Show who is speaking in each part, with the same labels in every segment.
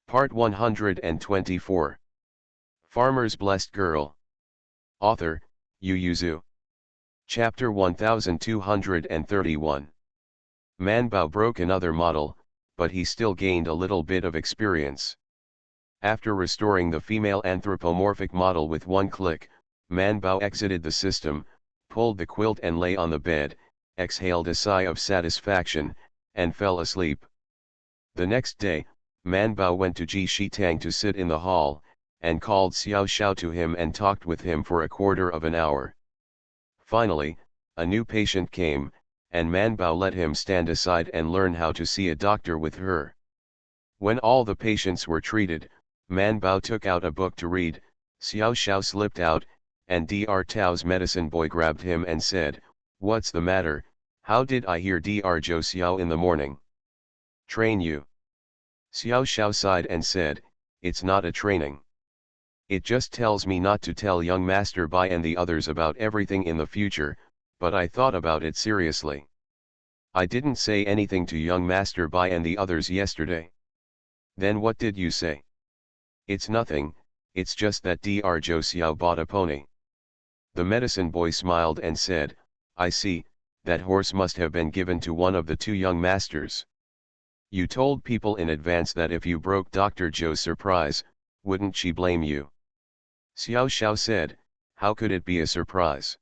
Speaker 1: Part 124. Farmer's Blessed Girl. Author, Yu Yuzu. Chapter 1231. Man Bao broke another model, but he still gained a little bit of experience. After restoring the female anthropomorphic model with one click, Man Bao exited the system, pulled the quilt and lay on the bed, exhaled a sigh of satisfaction, and fell asleep. The next day, Man Bao went to Ji Shitang to sit in the hall, and called Xiao Xiao to him and talked with him for a quarter of an hour. Finally, a new patient came, and Man Bao let him stand aside and learn how to see a doctor with her. When all the patients were treated, Man Bao took out a book to read. Xiao Xiao slipped out, and Dr. Tao's medicine boy grabbed him and said, "What's the matter? How did I hear Dr. Zhou Xiao in the morning? Train you?" Xiao Xiao sighed and said, "It's not a training. It just tells me not to tell young Master Bai and the others about everything in the future, but I thought about it seriously. I didn't say anything to young Master Bai and the others yesterday." "Then what did you say?" "It's nothing, it's just that Dr. Zhou Xiao bought a pony." The medicine boy smiled and said, "I see, that horse must have been given to one of the two young masters. You told people in advance that if you broke Dr. Zhou's surprise, wouldn't she blame you?" Xiao Xiao said, "How could it be a surprise?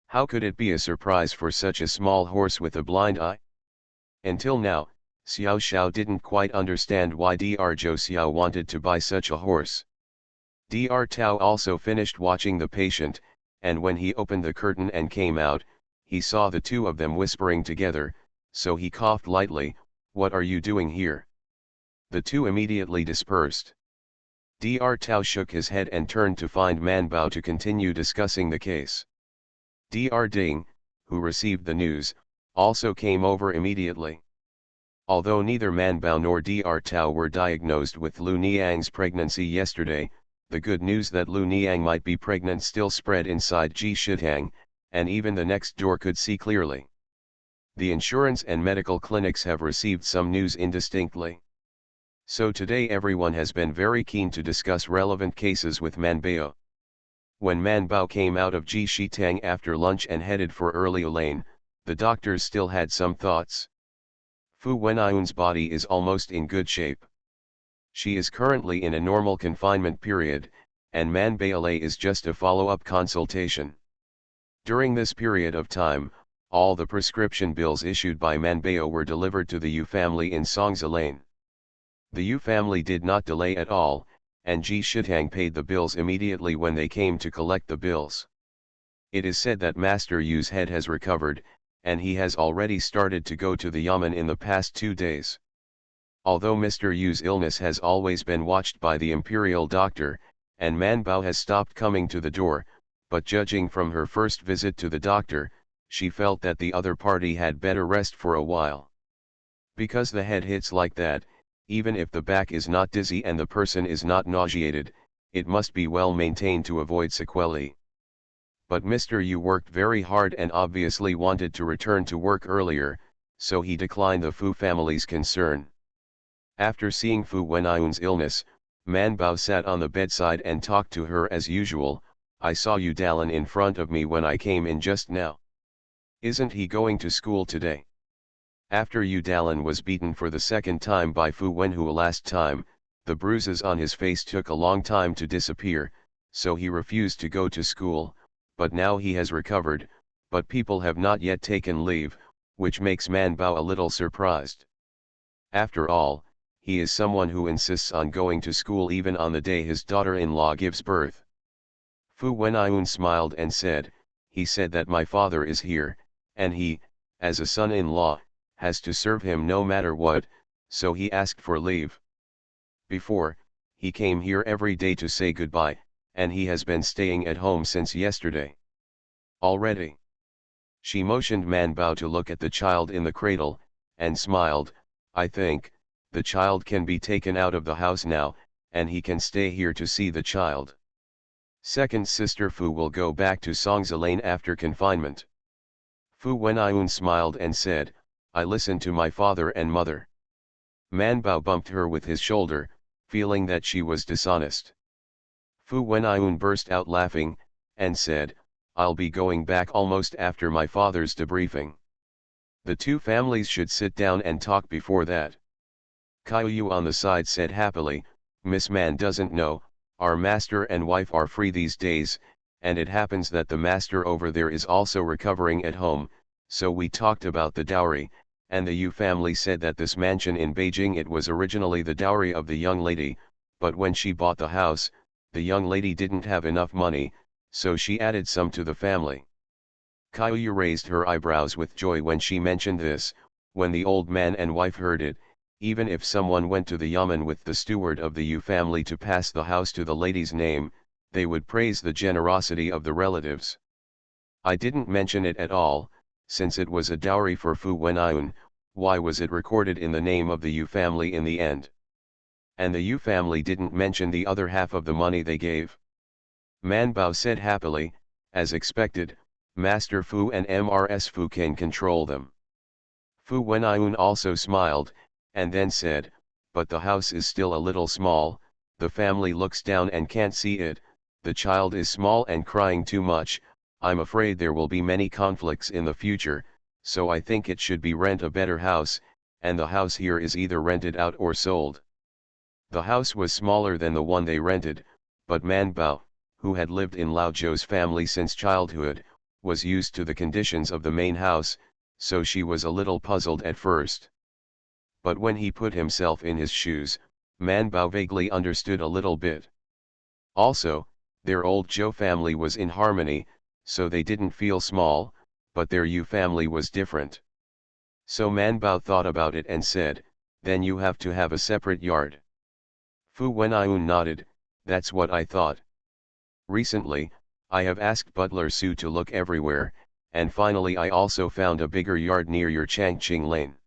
Speaker 1: How could it be a surprise for such a small horse with a blind eye?" Until now, Xiao Xiao didn't quite understand why Dr. Zhou Xiao wanted to buy such a horse. Dr. Tao also finished watching the patient, and when he opened the curtain and came out, he saw the two of them whispering together, so he coughed lightly. "What are you doing here?" The two immediately dispersed. Dr. Tao shook his head and turned to find Man Bao to continue discussing the case. Dr. Ding, who received the news, also came over immediately. Although neither Man Bao nor Dr. Tao were diagnosed with Lu Niang's pregnancy yesterday, the good news that Lu Niang might be pregnant still spread inside Ji Shitang, and even the next door could see clearly. The insurance and medical clinics have received some news indistinctly. So today everyone has been very keen to discuss relevant cases with Man Bao. When Man Bao came out of Ji Shitang after lunch and headed for Early Lane, the doctors still had some thoughts. Fu Wenyun's body is almost in good shape. She is currently in a normal confinement period, and Man Bao is just a follow-up consultation. During this period of time, all the prescription bills issued by Man Bao were delivered to the Yu family in Songzi Lane. The Yu family did not delay at all, and Ji Shitang paid the bills immediately when they came to collect the bills. It is said that Master Yu's head has recovered, and he has already started to go to the yamen in the past 2 days. Although Mr. Yu's illness has always been watched by the imperial doctor, and Man Bao has stopped coming to the door, but judging from her first visit to the doctor, she felt that the other party had better rest for a while. Because the head hits like that, even if the back is not dizzy and the person is not nauseated, it must be well maintained to avoid sequelae. But Mr. Yu worked very hard and obviously wanted to return to work earlier, so he declined the Fu family's concern. After seeing Fu Wenyun's illness, Man Bao sat on the bedside and talked to her as usual. "I saw Yu Dalin in front of me when I came in just now. Isn't he going to school today?" After Yu Dalin was beaten for the second time by Fu Wenhu last time, the bruises on his face took a long time to disappear, so he refused to go to school, but now he has recovered, but people have not yet taken leave, which makes Man Bao a little surprised. After all, he is someone who insists on going to school even on the day his daughter-in-law gives birth. Fu Wenyun smiled and said, "He said that my father is here, and he, as a son-in-law, has to serve him no matter what, so he asked for leave. Before, he came here every day to say goodbye, and he has been staying at home since yesterday." "Already?" She motioned Man Bao to look at the child in the cradle, and smiled. "I think, the child can be taken out of the house now, and he can stay here to see the child. Second sister Fu will go back to Songzi Lane after confinement." Fu Wenyun smiled and said, "I listen to my father and mother." Man Bao bumped her with his shoulder. feeling that she was dishonest. Fu Wenayun burst out laughing, and said, "I'll be going back almost after my father's debriefing. The two families should sit down and talk before that." Kaiyu on the side said happily, "Miss Man doesn't know, our master and wife are free these days, and it happens that the master over there is also recovering at home, so we talked about the dowry, and the Yu family said that this mansion in Beijing, it was originally the dowry of the young lady, but when she bought the house, the young lady didn't have enough money, so she added some to the family." Kaiyu raised her eyebrows with joy when she mentioned this. When the old man and wife heard it, even if someone went to the yamen with the steward of the Yu family to pass the house to the lady's name, they would praise the generosity of the relatives. "I didn't mention it at all, since it was a dowry for Fu Wenayun. Why was it recorded in the name of the Yu family in the end? And the Yu family didn't mention the other half of the money they gave?" Man Bao said happily, "As expected, Master Fu and Mrs. Fu can control them." Fu Wenayun also smiled, and then said, "But the house is still a little small, the family looks down and can't see it, the child is small and crying too much, I'm afraid there will be many conflicts in the future, so I think it should be rent a better house, and the house here is either rented out or sold." The house was smaller than the one they rented, but Man Bao, who had lived in Lao Zhou's family since childhood, was used to the conditions of the main house, so she was a little puzzled at first. But when he put himself in his shoes, Man Bao vaguely understood a little bit. Also, their old Zhou family was in harmony, so they didn't feel small, but their Yu family was different. So Man Bao thought about it and said, "Then you have to have a separate yard." Fu Wenayun nodded, "That's what I thought. Recently, I have asked Butler Su to look everywhere, and finally I also found a bigger yard near your Changqing Lane.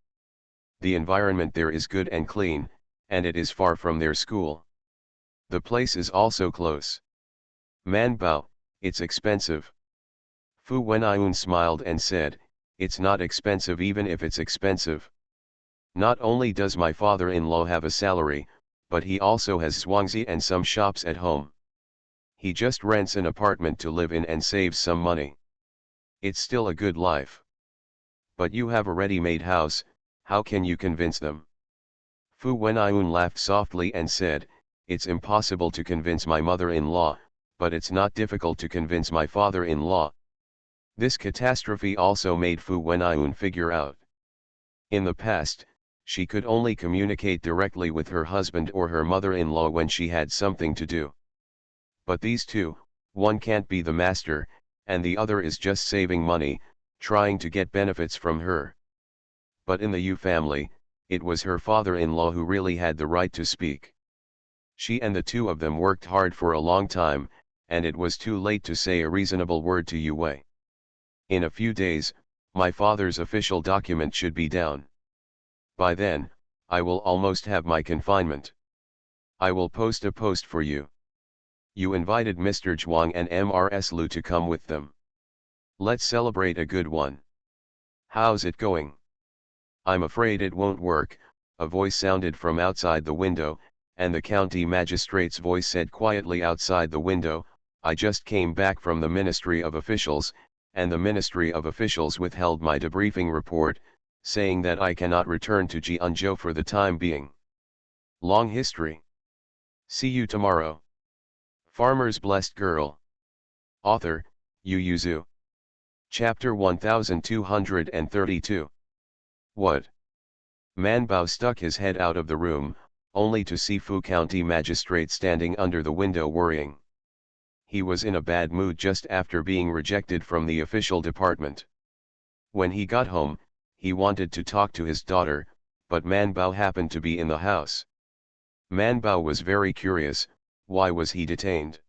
Speaker 1: The environment there is good and clean, and it is far from their school. The place is also close." Man Bao, "It's expensive." Fu Wenayun smiled and said, "It's not expensive even if it's expensive. Not only does my father-in-law have a salary, but he also has Zhuangzi and some shops at home. He just rents an apartment to live in and saves some money. It's still a good life. But you have a ready-made house, how can you convince them?" Fu Wenayun laughed softly and said, "It's impossible to convince my mother-in-law, but it's not difficult to convince my father-in-law." This catastrophe also made Fu Wenayun figure out. In the past, she could only communicate directly with her husband or her mother-in-law when she had something to do. But these two, one can't be the master, and the other is just saving money, trying to get benefits from her. But in the Yu family, it was her father-in-law who really had the right to speak. She and the two of them worked hard for a long time, and it was too late to say a reasonable word to Yu Wei. "In a few days, my father's official document should be down. By then, I will almost have my confinement. I will post a post for you. You invited Mr. Zhuang and Mrs. Lu to come with them. Let's celebrate a good one. How's it going?" "I'm afraid it won't work," a voice sounded from outside the window, and the county magistrate's voice said quietly outside the window, "I just came back from the Ministry of Officials, and the Ministry of Officials withheld my debriefing report, saying that I cannot return to Jianzhou for the time being. Long history. See you tomorrow." Farmer's Blessed Girl. Author, Yu Yuzu. Chapter 1232. What? Man Bao stuck his head out of the room, only to see Fu County Magistrate standing under the window worrying. He was in a bad mood just after being rejected from the official department. When he got home, he wanted to talk to his daughter, but Man Bao happened to be in the house. Man Bao was very curious, why was he detained?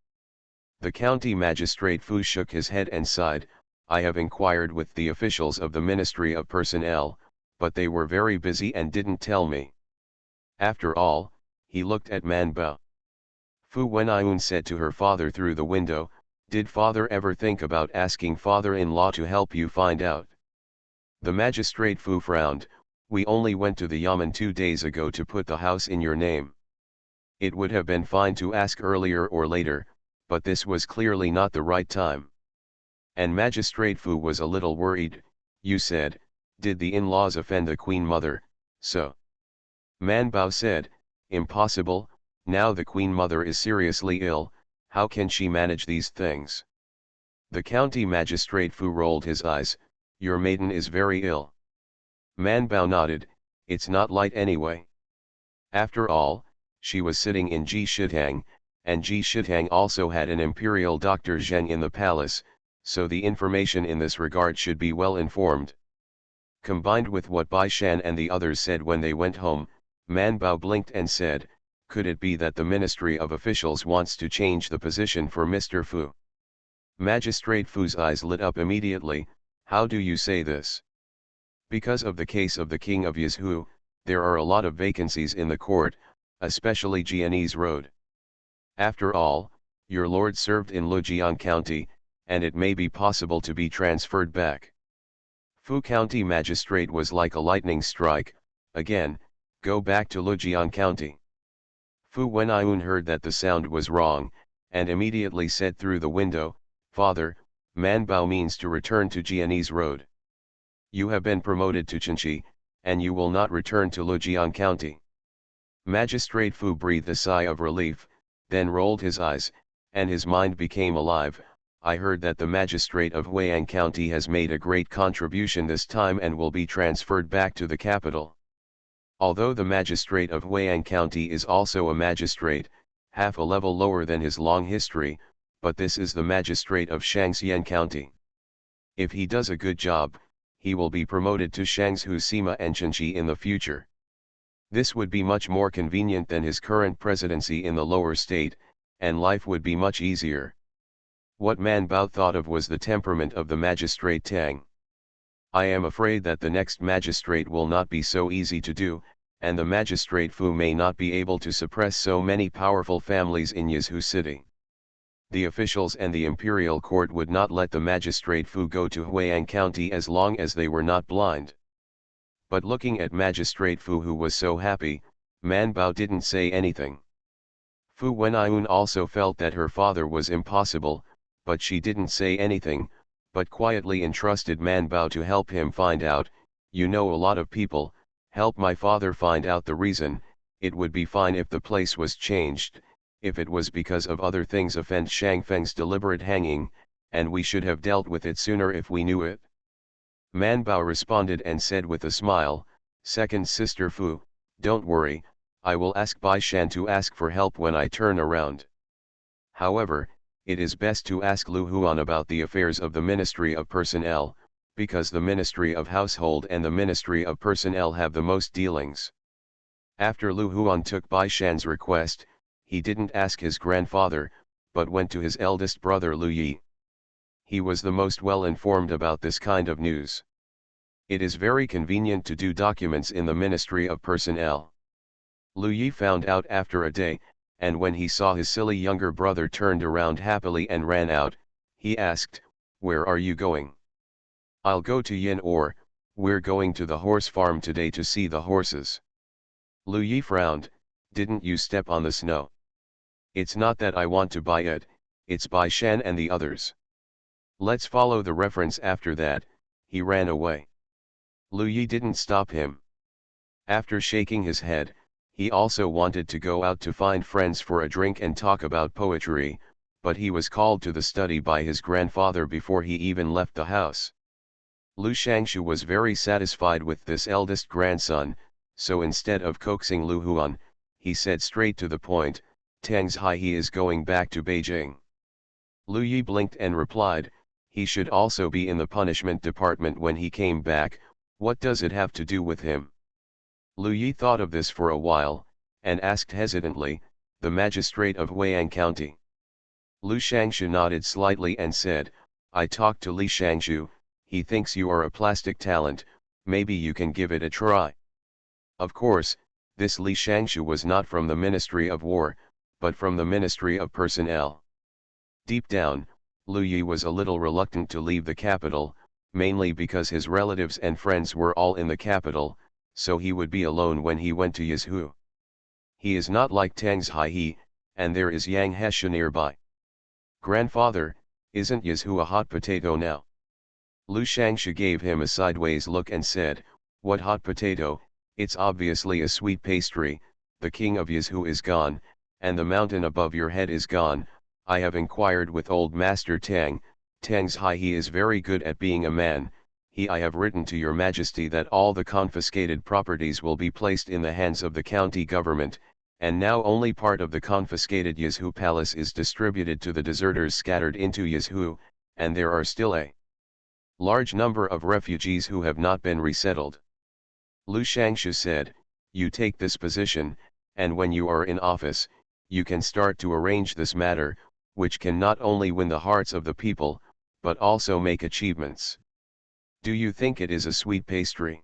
Speaker 1: The county magistrate Fu shook his head and sighed, "I have inquired with the officials of the Ministry of Personnel, but they were very busy and didn't tell me." After all, he looked at Man Bao. Fu Wenayun said to her father through the window, "Did father ever think about asking father-in-law to help you find out?" The magistrate Fu frowned, "We only went to the yamen 2 days ago to put the house in your name." It would have been fine to ask earlier or later, but this was clearly not the right time. And Magistrate Fu was a little worried. You said, did the in-laws offend the Queen Mother? So Man Bao said, impossible, now the Queen Mother is seriously ill, how can she manage these things? The county magistrate Fu rolled his eyes, your maiden is very ill. Man Bao nodded, it's not light anyway. After all, she was sitting in Ji Shitang, and Ji Shitang also had an imperial Dr. Zheng in the palace, so the information in this regard should be well informed. Combined with what Bai Shan and the others said when they went home, Man Bao blinked and said, could it be that the Ministry of Officials wants to change the position for Mr. Fu? Magistrate Fu's eyes lit up immediately, how do you say this? Because of the case of the King of Yizhu, there are a lot of vacancies in the court, especially Jianese Road. After all, your lord served in Lujiang County, and it may be possible to be transferred back. Fu County Magistrate was like a lightning strike, again, go back to Lujiang County. Fu Wenayun heard that the sound was wrong, and immediately said through the window, Father, Man Bao means to return to Jianese Road. You have been promoted to Chenchi, and you will not return to Lujiang County. Magistrate Fu breathed a sigh of relief, then rolled his eyes, and his mind became alive. I heard that the magistrate of Huiyang County has made a great contribution this time and will be transferred back to the capital. Although the magistrate of Huiyang County is also a magistrate, half a level lower than his long history, but this is the magistrate of Shangxian County. If he does a good job, he will be promoted to Shangzhou Sima and Chenchi in the future. This would be much more convenient than his current presidency in the lower state, and life would be much easier. What Man Bao thought of was the temperament of the magistrate Tang. I am afraid that the next magistrate will not be so easy to do, and the magistrate Fu may not be able to suppress so many powerful families in Yizhu City. The officials and the imperial court would not let the magistrate Fu go to Huiyang County as long as they were not blind. But looking at magistrate Fu who was so happy, Man Bao didn't say anything. Fu Wenayun also felt that her father was impossible, but she didn't say anything, but quietly entrusted Man Bao to help him find out, you know a lot of people, help my father find out the reason. It would be fine if the place was changed, if it was because of other things offend Shang Feng's deliberate hanging, and we should have dealt with it sooner if we knew it. Man Bao responded and said with a smile, second sister Fu, don't worry, I will ask Bai Shan to ask for help when I turn around. However, it is best to ask Lu Huan about the affairs of the Ministry of Personnel, because the Ministry of Household and the Ministry of Personnel have the most dealings. After Lu Huan took Bai Shan's request, he didn't ask his grandfather, but went to his eldest brother Lu Yi. He was the most well informed about this kind of news. It is very convenient to do documents in the Ministry of Personnel. Lu Yi found out after a day, and when he saw his silly younger brother turned around happily and ran out, he asked, where are you going? I'll go to Yin, or, we're going to the horse farm today to see the horses. Lu Yi frowned, didn't you step on the snow? It's not that I want to buy it, it's Bai Shan and the others. Let's follow the reference. After that, he ran away. Lu Yi didn't stop him. After shaking his head, he also wanted to go out to find friends for a drink and talk about poetry, but he was called to the study by his grandfather before he even left the house. Lu Shangshu was very satisfied with this eldest grandson, so instead of coaxing Lu Huan, he said straight to the point, Tang's Hai he is going back to Beijing. Lu Yi blinked and replied, he should also be in the punishment department when he came back, what does it have to do with him? Lu Yi thought of this for a while, and asked hesitantly, the magistrate of Huiyang County. Lu Shangshu nodded slightly and said, I talked to Li Shangshu, he thinks you are a plastic talent, maybe you can give it a try. Of course, this Li Shangshu was not from the Ministry of War, but from the Ministry of Personnel. Deep down, Lu Yi was a little reluctant to leave the capital, mainly because his relatives and friends were all in the capital, so he would be alone when he went to Yizhu. He is not like Tang's Hai, and there is Yang Hesha nearby. Grandfather, isn't Yizhu a hot potato now? Lu Shangsha gave him a sideways look and said, what hot potato? It's obviously a sweet pastry. The king of Yizhu is gone, and the mountain above your head is gone. I have inquired with old Master Tang. Tang's Hai is very good at being a man. I have written to your majesty that all the confiscated properties will be placed in the hands of the county government, and now only part of the confiscated Yizhu palace is distributed to the deserters scattered into Yizhu, and there are still a large number of refugees who have not been resettled. Lu Shangshu said, you take this position, and when you are in office, you can start to arrange this matter, which can not only win the hearts of the people, but also make achievements. Do you think it is a sweet pastry?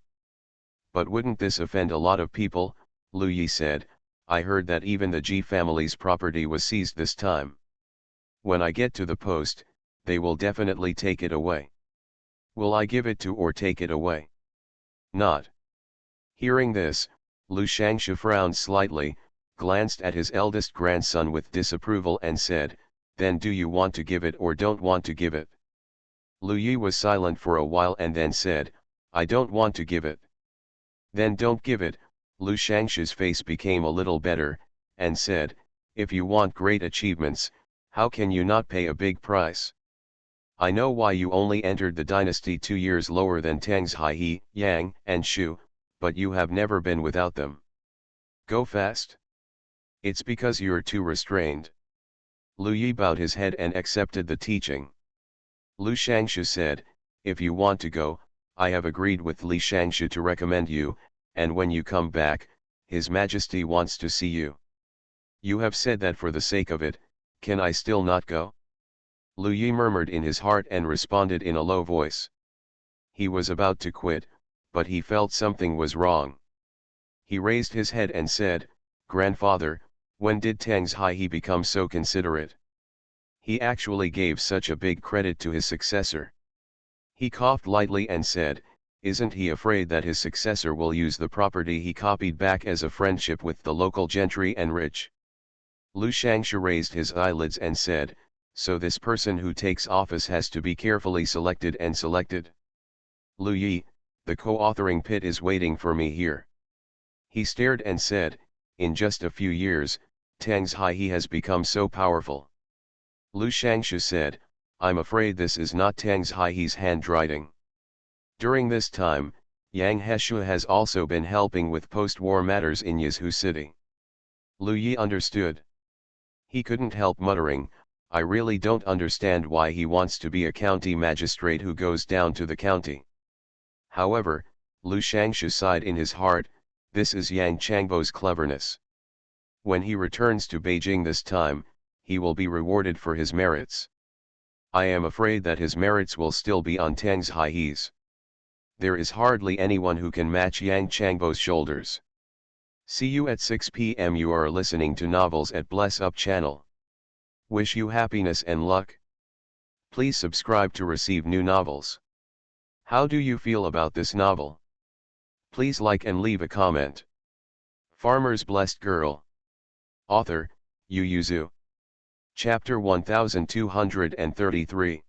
Speaker 1: But wouldn't this offend a lot of people? Lu Yi said, I heard that even the Ji family's property was seized this time. When I get to the post, they will definitely take it away. Will I give it to or take it away? Not. Hearing this, Lu Shangshu frowned slightly, glanced at his eldest grandson with disapproval and said, then do you want to give it or don't want to give it? Lu Yi was silent for a while and then said, I don't want to give it. Then don't give it. Lu Shangshu's face became a little better, and said, if you want great achievements, how can you not pay a big price? I know why you only entered the dynasty 2 years lower than Tang's Hai, Yang, and Shu, but you have never been without them. Go fast. It's because you're too restrained. Lu Yi bowed his head and accepted the teaching. Lu Shangshu said, if you want to go, I have agreed with Li Shangshu to recommend you, and when you come back, His Majesty wants to see you. You have said that for the sake of it, can I still not go? Lu Yi murmured in his heart and responded in a low voice. He was about to quit, but he felt something was wrong. He raised his head and said, Grandfather, when did Tang's Hai become so considerate? He actually gave such a big credit to his successor. He coughed lightly and said, isn't he afraid that his successor will use the property he copied back as a friendship with the local gentry and rich? Lu Shangshu raised his eyelids and said, so this person who takes office has to be carefully selected and selected. Lu Yi, the co-authoring pit is waiting for me here. He stared and said, in just a few years, Tang's Hai has become so powerful. Lu Shangshu said, I'm afraid this is not Tang's Hai's handwriting. During this time, Yang Heshu has also been helping with post-war matters in Yizhu City. Lu Yi understood. He couldn't help muttering, I really don't understand why he wants to be a county magistrate who goes down to the county. However, Lu Shangshu sighed in his heart, this is Yang Changbo's cleverness. When he returns to Beijing this time, he will be rewarded for his merits. I am afraid that his merits will still be on Tang's Hai's. There is hardly anyone who can match Yang Changbo's shoulders. See you at 6 p.m. You are listening to Novels at Bless Up channel. Wish you happiness and luck. Please subscribe to receive new novels. How do you feel about this novel? Please like and leave a comment. Farmer's Blessed Girl. Author, Yu Yuzu. Chapter 1233.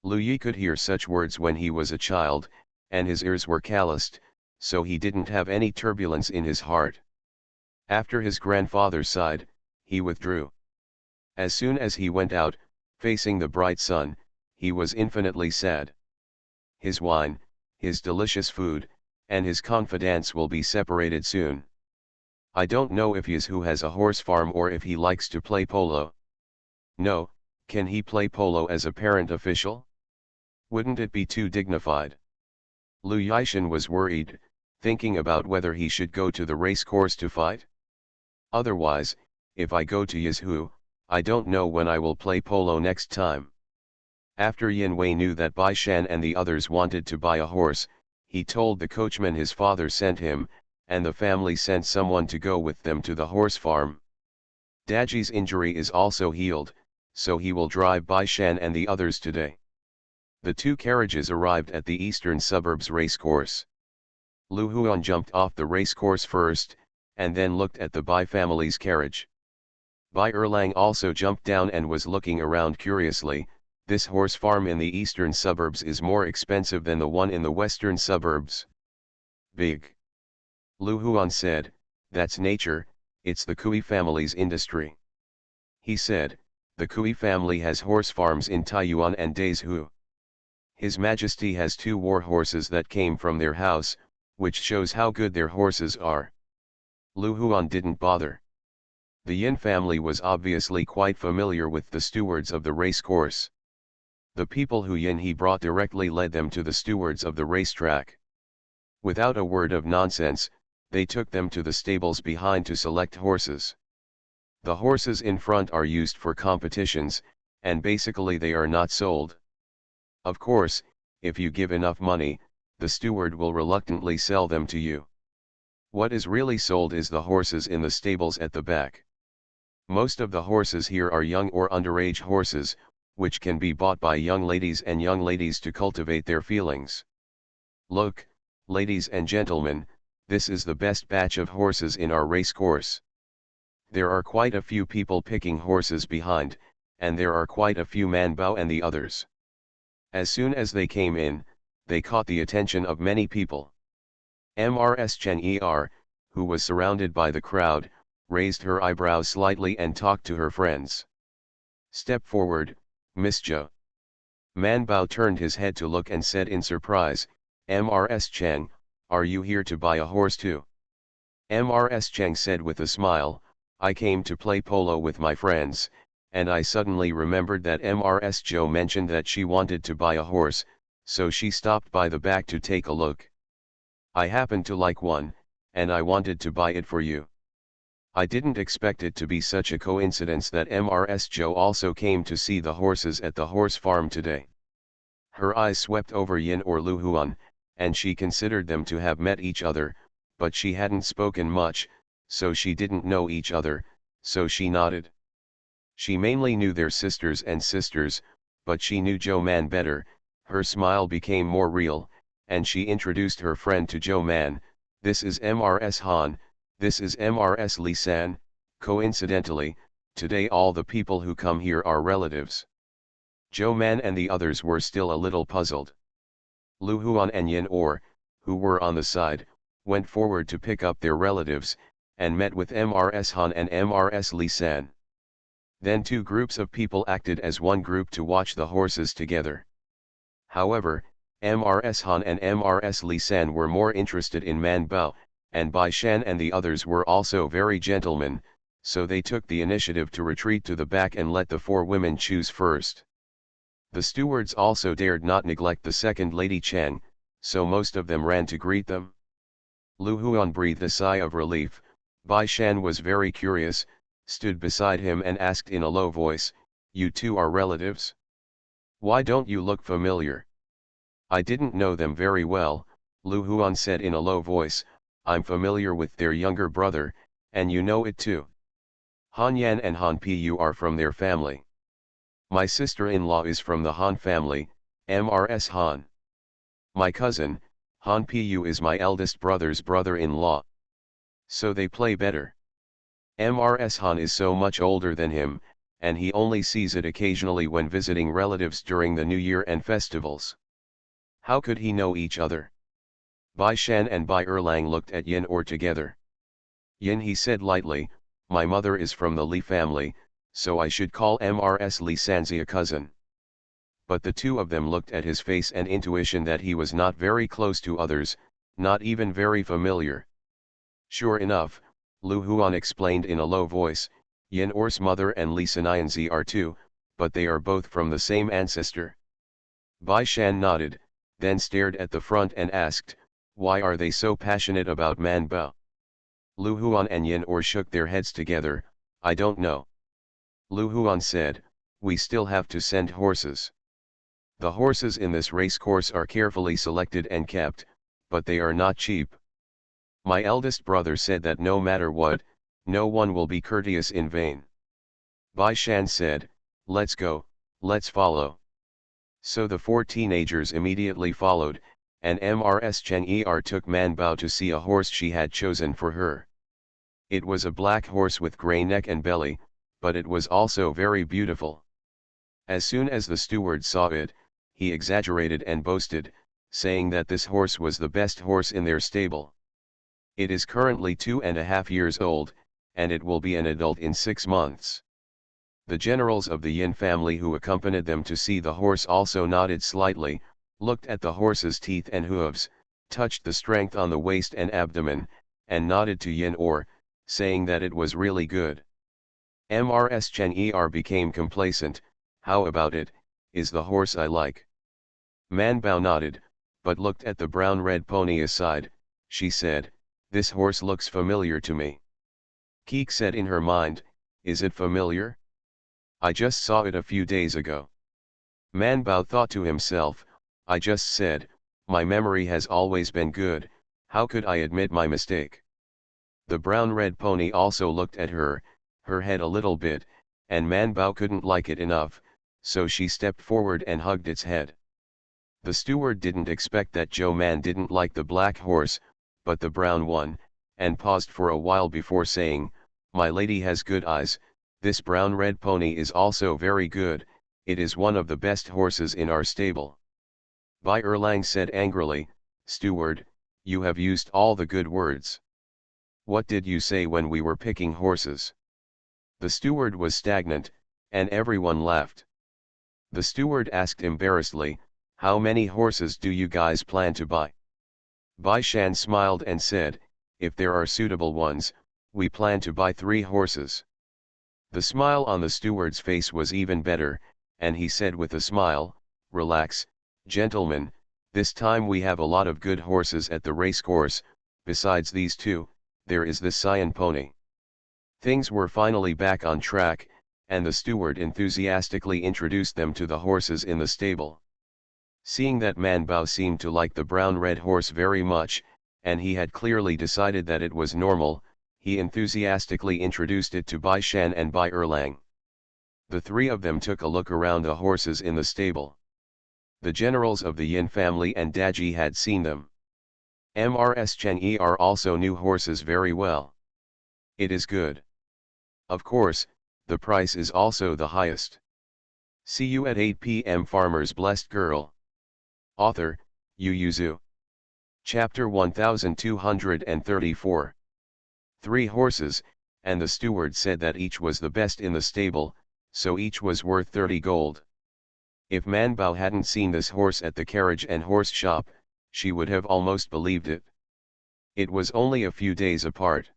Speaker 1: Lu Yi could hear such words when he was a child, and his ears were calloused, so he didn't have any turbulence in his heart. After his grandfather sighed, he withdrew. As soon as he went out, facing the bright sun, he was infinitely sad. His wine, his delicious food, and his confidants will be separated soon. I don't know if Yizhu has a horse farm or if he likes to play polo. No, can he play polo as a parent official? Wouldn't it be too dignified? Lu Yishan was worried, thinking about whether he should go to the race course to fight. Otherwise, if I go to Yizhu, I don't know when I will play polo next time. After Yin Wei knew that Bai Shan and the others wanted to buy a horse, he told the coachman his father sent him, and the family sent someone to go with them to the horse farm. Daji's injury is also healed, so he will drive Bai Shan and the others today. The two carriages arrived at the eastern suburbs racecourse. Lu Huan jumped off the racecourse first, and then looked at the Bai family's carriage. Bai Erlang also jumped down and was looking around curiously. This horse farm in the eastern suburbs is more expensive than the one in the western suburbs. Big. Lu Huan said, that's nature, it's the Kui family's industry. He said, the Kui family has horse farms in Taiyuan and Daizhu. His Majesty has 2 war horses that came from their house, which shows how good their horses are. Lu Huan didn't bother. The Yin family was obviously quite familiar with the stewards of the race course. The people who Yin he brought directly led them to the stewards of the racetrack. Without a word of nonsense, they took them to the stables behind to select horses. The horses in front are used for competitions, and basically they are not sold. Of course, if you give enough money, the steward will reluctantly sell them to you. What is really sold is the horses in the stables at the back. Most of the horses here are young or underage horses, which can be bought by young ladies to cultivate their feelings. Look, ladies and gentlemen, this is the best batch of horses in our race course. There are quite a few people picking horses behind, and there are quite a few Man Bao and the others. As soon as they came in, they caught the attention of many people. Mrs. Chen Er, who was surrounded by the crowd, raised her eyebrows slightly and talked to her friends. Step forward, Miss Zhou. Man Bao turned his head to look and said in surprise, Mrs. Cheng, are you here to buy a horse too? Mrs. Cheng said with a smile, I came to play polo with my friends, and I suddenly remembered that Mrs. Zhou mentioned that she wanted to buy a horse, so she stopped by the back to take a look. I happened to like one, and I wanted to buy it for you. I didn't expect it to be such a coincidence that Mrs. Zhou also came to see the horses at the horse farm today. Her eyes swept over Yin or Lu Huan, and she considered them to have met each other, but she hadn't spoken much, so she didn't know each other, so she nodded. She mainly knew their sisters, but she knew Zhou Man better. Her smile became more real, and she introduced her friend to Zhou Man. This is Mrs. Han, this is Mrs. Li San. Coincidentally, today all the people who come here are relatives. Zhou Man and the others were still a little puzzled. Lu Huan and Yin Or, who were on the side, went forward to pick up their relatives, and met with Mrs. Han and Mrs. Li San. Then 2 groups of people acted as one group to watch the horses together. However, Mrs. Han and Mrs. Li San were more interested in Man Bao, and Bai Shan and the others were also very gentlemen, so they took the initiative to retreat to the back and let the 4 women choose first. The stewards also dared not neglect the second Lady Cheng, so most of them ran to greet them. Lu Huan breathed a sigh of relief. Bai Shan was very curious, stood beside him and asked in a low voice, you 2 are relatives? Why don't you look familiar? I didn't know them very well, Lu Huan said in a low voice, I'm familiar with their younger brother, and you know it too. Han Yan and Han Pu are from their family. My sister-in-law is from the Han family, Mrs. Han. My cousin, Han Pu is my eldest brother's brother-in-law. So they play better. Mrs. Han is so much older than him, and he only sees it occasionally when visiting relatives during the New Year and festivals. How could he know each other? Bai Shan and Bai Erlang looked at Yin Or together. Yin he said lightly, my mother is from the Li family, so I should call Mrs. Li Sanzi a cousin. But the 2 of them looked at his face and intuition that he was not very close to others, not even very familiar. Sure enough, Lu Huan explained in a low voice, Yin Or's mother and Li Sanyanzi are 2, but they are both from the same ancestor. Bai Shan nodded, then stared at the front and asked, why are they so passionate about Man Bao? Lu Huan and Yin Or shook their heads together, I don't know. Lu Huan said, we still have to send horses. The horses in this race course are carefully selected and kept, but they are not cheap. My eldest brother said that no matter what, no one will be courteous in vain. Bai Shan said, let's go, let's follow. So the 4 teenagers immediately followed, and Mrs. Cheng Er took Man Bao to see a horse she had chosen for her. It was a black horse with grey neck and belly, but it was also very beautiful. As soon as the steward saw it, he exaggerated and boasted, saying that this horse was the best horse in their stable. It is currently 2.5 years old, and it will be an adult in 6 months. The generals of the Yin family who accompanied them to see the horse also nodded slightly, looked at the horse's teeth and hooves, touched the strength on the waist and abdomen, and nodded to Yin saying that it was really good. Mrs. Chen became complacent. How about it, is the horse I like? Man Bao nodded, but looked at the brown-red pony aside. She said, this horse looks familiar to me. Keek said in her mind, is it familiar? I just saw it a few days ago. Man Bao thought to himself, I just said, my memory has always been good, how could I admit my mistake? The brown-red pony also looked at her head a little bit, and Man Bao couldn't like it enough, so she stepped forward and hugged its head. The steward didn't expect that Joe Man didn't like the black horse, but the brown one, and paused for a while before saying, my lady has good eyes, this brown-red pony is also very good, it is one of the best horses in our stable. Bai Erlang said angrily, steward, you have used all the good words. What did you say when we were picking horses? The steward was stagnant, and everyone laughed. The steward asked embarrassedly, how many horses do you guys plan to buy? Bai Shan smiled and said, if there are suitable ones, we plan to buy 3 horses. The smile on the steward's face was even better, and he said with a smile, relax, gentlemen, this time we have a lot of good horses at the racecourse, besides these 2, there is the Cyan pony. Things were finally back on track, and the steward enthusiastically introduced them to the horses in the stable. Seeing that Man Bao seemed to like the brown-red horse very much, and he had clearly decided that it was normal, he enthusiastically introduced it to Bai Shan and Bai Erlang. The 3 of them took a look around the horses in the stable. The generals of the Yin family and Daji had seen them. Mrs. Chen also knew horses very well. It is good. Of course, the price is also the highest. See you at 8 p.m. Farmer's Blessed Girl. Author, Yu Yuzu. Chapter 1234. 3 horses, and the steward said that each was the best in the stable, so each was worth 30 gold. If Man Bao hadn't seen this horse at the carriage and horse shop, she would have almost believed it. It was only a few days apart.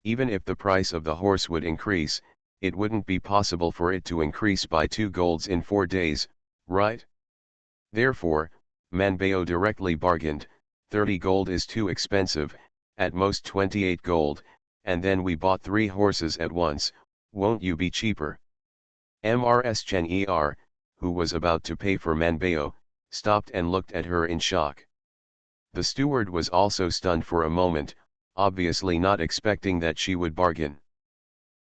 Speaker 1: Even if the price of the horse would increase, it wouldn't be possible for it to increase by 2 golds in 4 days, right? Therefore, Man Bao directly bargained, 30 gold is too expensive, at most 28 gold, and then we bought 3 horses at once, won't you be cheaper? Mrs. Chen who was about to pay for Man Bao, stopped and looked at her in shock. The steward was also stunned for a moment, obviously not expecting that she would bargain.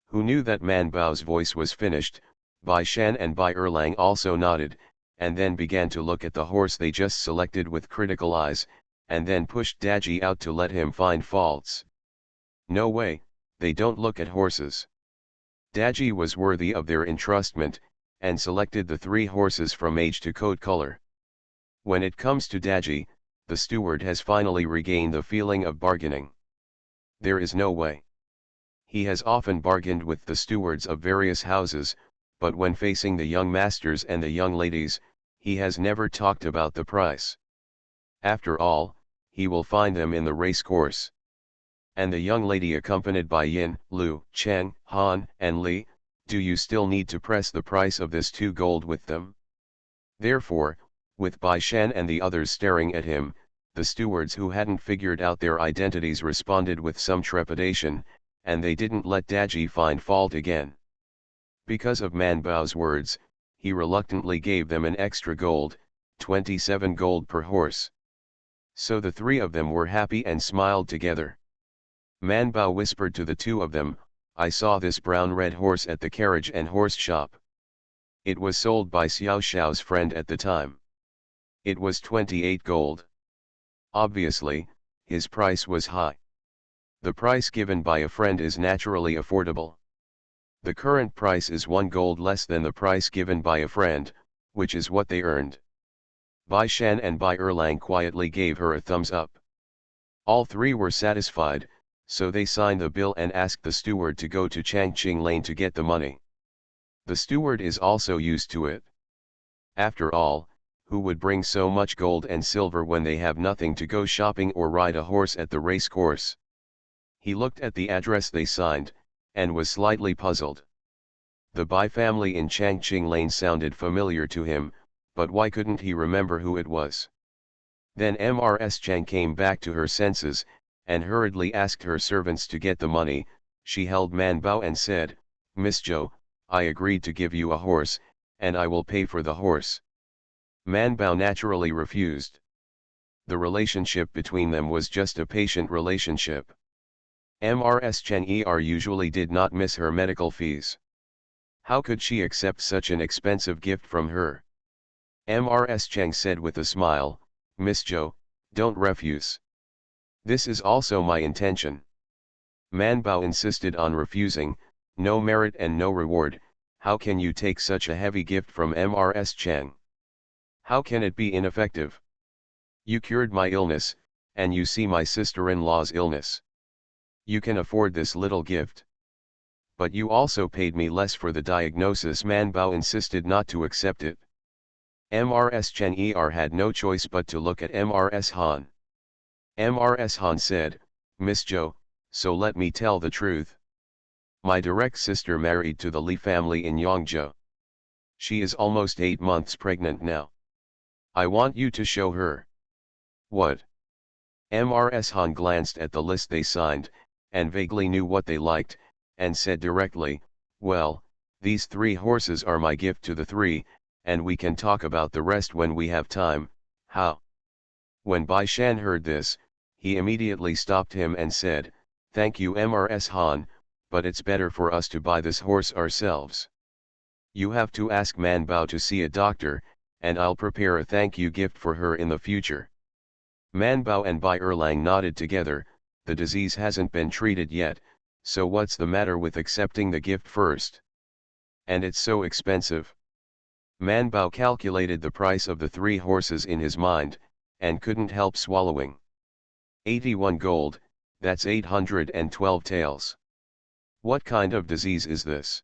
Speaker 1: Who knew that Man Bao's voice was finished, Bai Shan and Bai Erlang also nodded, and then began to look at the horse they just selected with critical eyes, and then pushed Daji out to let him find faults. No way, they don't look at horses. Daji was worthy of their entrustment, and selected the 3 horses from age to coat color. When it comes to Daji, the steward has finally regained the feeling of bargaining. There is no way. He has often bargained with the stewards of various houses, but when facing the young masters and the young ladies, he has never talked about the price. After all, he will find them in the race course. And the young lady accompanied by Yin, Lu, Cheng, Han, and Li, do you still need to press the price of this 2 gold with them? Therefore, with Bai Shan and the others staring at him, the stewards who hadn't figured out their identities responded with some trepidation, and they didn't let Daji find fault again. Because of Man Bao's words, he reluctantly gave them an extra gold, 27 gold per horse. So the 3 of them were happy and smiled together. Man Bao whispered to the 2 of them, I saw this brown-red horse at the carriage and horse shop. It was sold by Xiao Xiao's friend at the time. It was 28 gold. Obviously, his price was high. The price given by a friend is naturally affordable. The current price is 1 gold less than the price given by a friend, which is what they earned. Bai Shan and Bai Erlang quietly gave her a thumbs up. All three were satisfied, so they signed the bill and asked the steward to go to Changqing Lane to get the money. The steward is also used to it. After all, who would bring so much gold and silver when they have nothing to go shopping or ride a horse at the race course? He looked at the address they signed, and was slightly puzzled. The Bai family in Changqing Lane sounded familiar to him, but why couldn't he remember who it was? Then Mrs. Chang came back to her senses, and hurriedly asked her servants to get the money. She held Man Bao and said, "Miss Zhou, I agreed to give you a horse, and I will pay for the horse." Man Bao naturally refused. The relationship between them was just a patient relationship. Mrs. Chang usually did not miss her medical fees. How could she accept such an expensive gift from her? Mrs. Chang said with a smile, "Miss Zhou, don't refuse. This is also my intention." Man Bao insisted on refusing. "No merit and no reward, how can you take such a heavy gift from Mrs. Chang? How can it be ineffective? You cured my illness, and you see my sister-in-law's illness. You can afford this little gift. But you also paid me less for the diagnosis." Man Bao insisted not to accept it. Mrs. Chen had no choice but to look at Mrs. Han. Mrs. Han said, "Miss Zhou, so let me tell the truth. My direct sister married to the Li family in Yangzhou. She is almost 8 months pregnant now. I want you to show her." "What?" Mrs. Han glanced at the list they signed, and vaguely knew what they liked, and said directly, "Well, these 3 horses are my gift to the 3, and we can talk about the rest when we have time." "How?" When Bai Shan heard this, he immediately stopped him and said, "Thank you Mrs. Han, but it's better for us to buy this horse ourselves. You have to ask Man Bao to see a doctor, and I'll prepare a thank you gift for her in the future." Man Bao and Bai Erlang nodded together. The disease hasn't been treated yet, so what's the matter with accepting the gift first? And it's so expensive. Man Bao calculated the price of the 3 horses in his mind, and couldn't help swallowing. 81 gold, that's 812 taels. What kind of disease is this?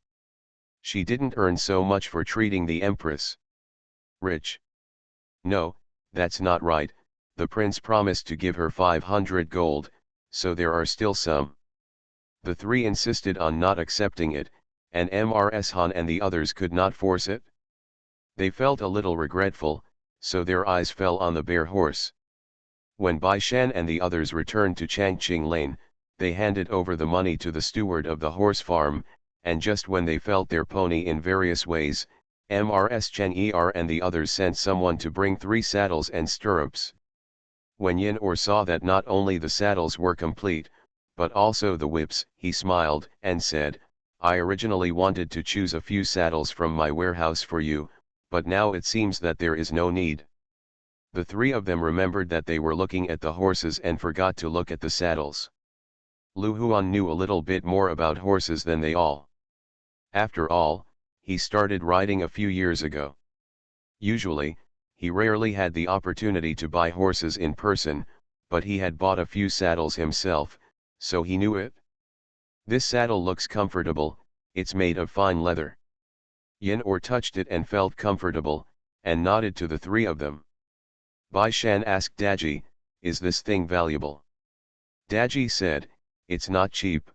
Speaker 1: She didn't earn so much for treating the empress. Rich? No, that's not right. The prince promised to give her 500 gold, so there are still some. The 3 insisted on not accepting it, and Mrs. Han and the others could not force it. They felt a little regretful, so their eyes fell on the bare horse. When Bai Shan and the others returned to Changqing Lane, they handed over the money to the steward of the horse farm, and just when they felt their pony in various ways, Mrs. Chen and the others sent someone to bring 3 saddles and stirrups. When Yin saw that not only the saddles were complete, but also the whips, he smiled and said, "I originally wanted to choose a few saddles from my warehouse for you, but now it seems that there is no need." The 3 of them remembered that they were looking at the horses and forgot to look at the saddles. Lu Huan knew a little bit more about horses than they all. After all, he started riding a few years ago. Usually, he rarely had the opportunity to buy horses in person, but he had bought a few saddles himself, so he knew it. "This saddle looks comfortable, it's made of fine leather." Yin touched it and felt comfortable, and nodded to the 3 of them. Bai Shan asked Daji, "Is this thing valuable?" Daji said, "It's not cheap."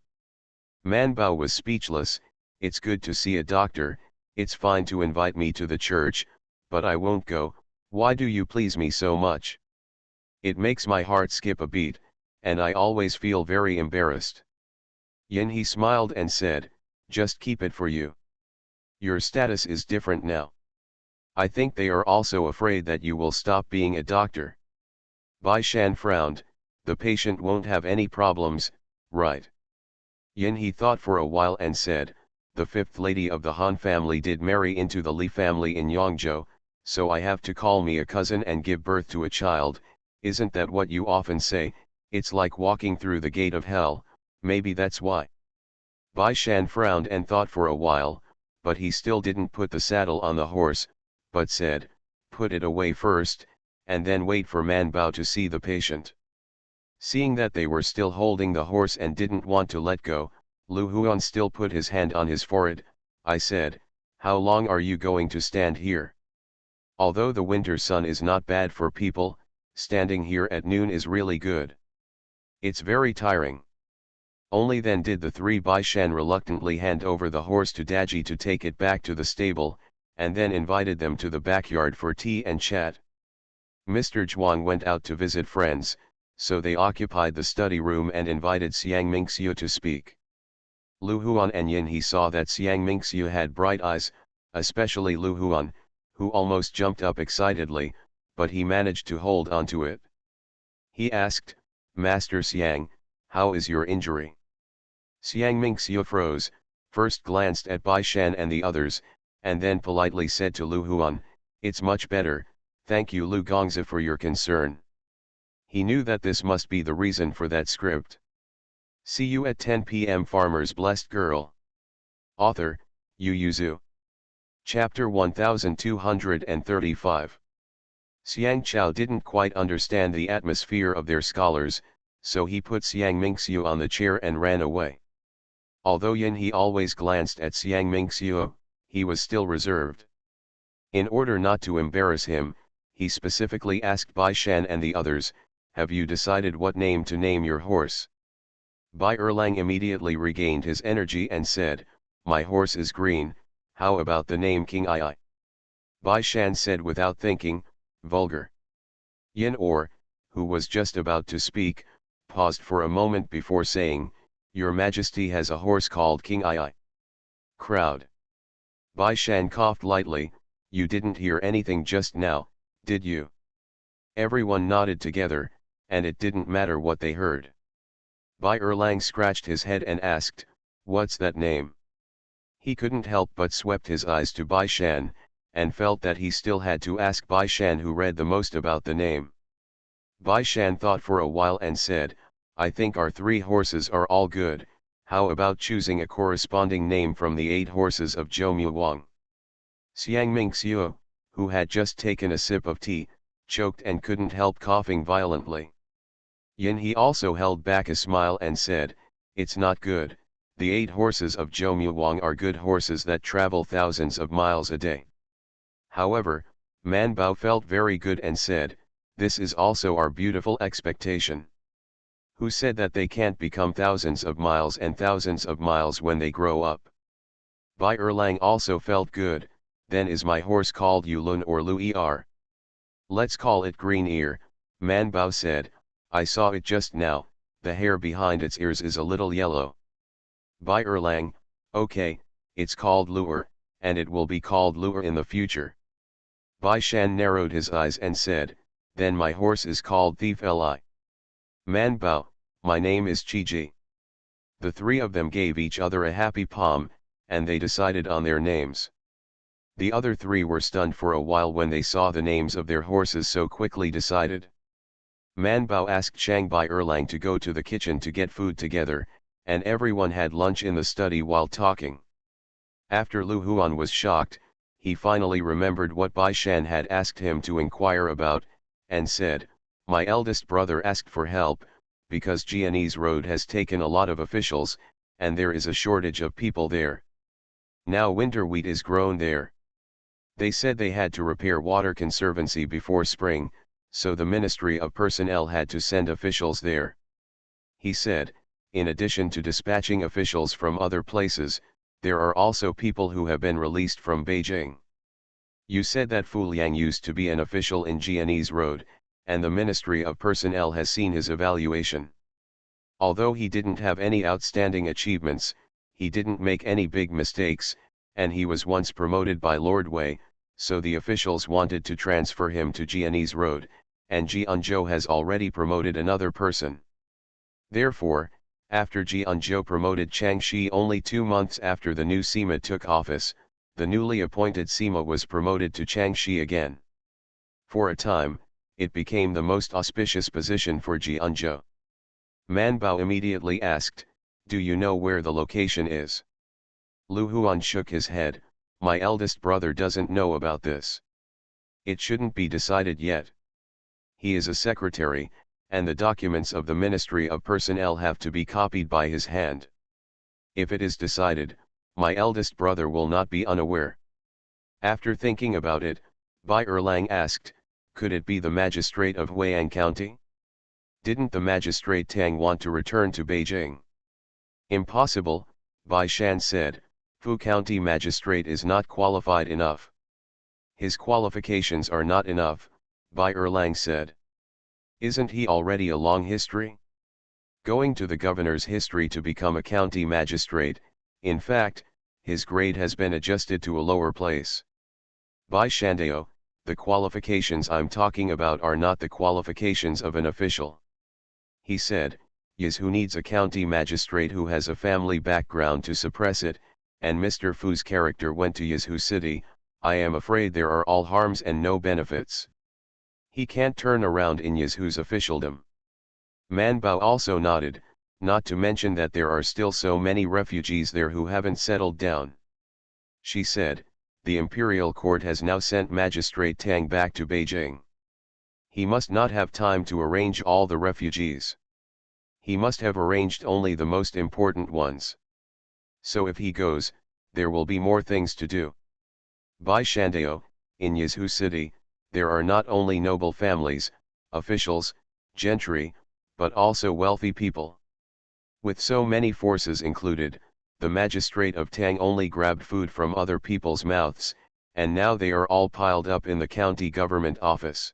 Speaker 1: Man Bao was speechless. "It's good to see a doctor, it's fine to invite me to the church, but I won't go. Why do you please me so much? It makes my heart skip a beat, and I always feel very embarrassed." He smiled and said, "Just keep it for you. Your status is different now. I think they are also afraid that you will stop being a doctor." Bai Shan frowned. "The patient won't have any problems, right?" He thought for a while and said, "The 5th lady of the Han family did marry into the Li family in Yangzhou, so I have to call me a cousin and give birth to a child. Isn't that what you often say? It's like walking through the gate of hell, maybe that's why. Bai Shan frowned and thought for a while, but he still didn't put the saddle on the horse, but said, put it away first, and then wait for Man Bao to see the patient. Seeing that they were still holding the horse and didn't want to let go, Lu Huan still put his hand on his forehead. I said, how long are you going to stand here? Although the winter sun is not bad for people, standing here at noon is really good. It's very tiring. Only then did the three Bai Shan reluctantly hand over the horse to Daji to take it back to the stable, and then invited them to the backyard for tea and chat. Mr. Zhuang went out to visit friends, so they occupied the study room and invited Xiang Mingxiu to speak. Lu Huan and Yin He saw that Xiang Mingxiu had bright eyes, especially Lu Huan, who almost jumped up excitedly, but he managed to hold on to it. He asked, Master Xiang, how is your injury? Xiang Mingxiu froze, first glanced at Bai Shan and the others, and then politely said to Lu Huan, it's much better, thank you Lu Gongzi for your concern. He knew that this must be the reason for that script. See you at 10 p.m. Farmer's Blessed Girl. Author, Yu Yuzu. Chapter 1235. Xiang Chao didn't quite understand the atmosphere of their scholars, so he put Xiang Mingxiu on the chair and ran away. Although Yin He always glanced at Xiang Mingxiu, he was still reserved. In order not to embarrass him, he specifically asked Bai Shan and the others, have you decided what name to name your horse? Bai Erlang immediately regained his energy and said, my horse is green, how about the name King Ai? Bai Shan said without thinking, vulgar. Yin Or, who was just about to speak, paused for a moment before saying, your majesty has a horse called King Ai. Crowd. Bai Shan coughed lightly, you didn't hear anything just now, did you? Everyone nodded together, and it didn't matter what they heard. Bai Erlang scratched his head and asked, what's that name? He couldn't help but swept his eyes to Bai Shan, and felt that he still had to ask Bai Shan who read the most about the name. Bai Shan thought for a while and said, I think our 3 horses are all good, how about choosing a corresponding name from the 8 horses of Zhou Muwang? Xiang Mingxiu, who had just taken a sip of tea, choked and couldn't help coughing violently. Yin He also held back a smile and said, it's not good, the 8 horses of Zhou Muwang are good horses that travel thousands of miles a day. However, Man Bao felt very good and said, this is also our beautiful expectation. Who said that they can't become thousands of miles and thousands of miles when they grow up? Bai Erlang also felt good, then is my horse called Yulun or Luer? Let's call it Green Ear, Man Bao said, I saw it just now, the hair behind its ears is a little yellow. Bai Erlang, okay, it's called Luer, and it will be called Luer in the future. Bai Shan narrowed his eyes and said, then my horse is called Thief Li. Man Bao, my name is Qiji. The 3 of them gave each other a happy palm, and they decided on their names. The other 3 were stunned for a while when they saw the names of their horses so quickly decided. Man Bao asked Chang Bai Erlang to go to the kitchen to get food together, and everyone had lunch in the study while talking. After Lu Huan was shocked, he finally remembered what Bai Shan had asked him to inquire about, and said, my eldest brother asked for help, because Jianese Road has taken a lot of officials, and there is a shortage of people there. Now winter wheat is grown there. They said they had to repair water conservancy before spring, so the Ministry of Personnel had to send officials there. He said, in addition to dispatching officials from other places, there are also people who have been released from Beijing. You said that Fu Liang used to be an official in Jianese Road, and the Ministry of Personnel has seen his evaluation. Although he didn't have any outstanding achievements, he didn't make any big mistakes, and he was once promoted by Lord Wei, so the officials wanted to transfer him to Jianese Road, and Jianzhou has already promoted another person. Therefore, after Jianzhou promoted Chang Shi only 2 months after the new Sima took office, the newly appointed Sima was promoted to Chang Shi again. For a time, it became the most auspicious position for Jianzhou. Man Bao immediately asked, Do you know where the location is? Lu Huan shook his head. My eldest brother doesn't know about this. It shouldn't be decided yet. He is a secretary, and the documents of the Ministry of Personnel have to be copied by his hand. If it is decided, my eldest brother will not be unaware. After thinking about it, Bai Erlang asked, could it be the magistrate of Huiyang County? Didn't the magistrate Tang want to return to Beijing? Impossible, Bai Shan said. Fu County magistrate is not qualified enough. His qualifications are not enough, Bai Erlang said. Isn't he already a long history? Going to the governor's history to become a county magistrate, in fact, his grade has been adjusted to a lower place. Bai Shandao, the qualifications I'm talking about are not the qualifications of an official. He said, Yes, who needs a county magistrate who has a family background to suppress it, and Mr. Fu's character went to Yazhu City. I am afraid there are all harms and no benefits. He can't turn around in Yazhu's officialdom. Man Bao also nodded, not to mention that there are still so many refugees there who haven't settled down. She said, the imperial court has now sent Magistrate Tang back to Beijing. He must not have time to arrange all the refugees. He must have arranged only the most important ones. So if he goes, there will be more things to do. Bai Shandao, in Yazhu City, there are not only noble families, officials, gentry, but also wealthy people. With so many forces included, the magistrate of Tang only grabbed food from other people's mouths, and now they are all piled up in the county government office.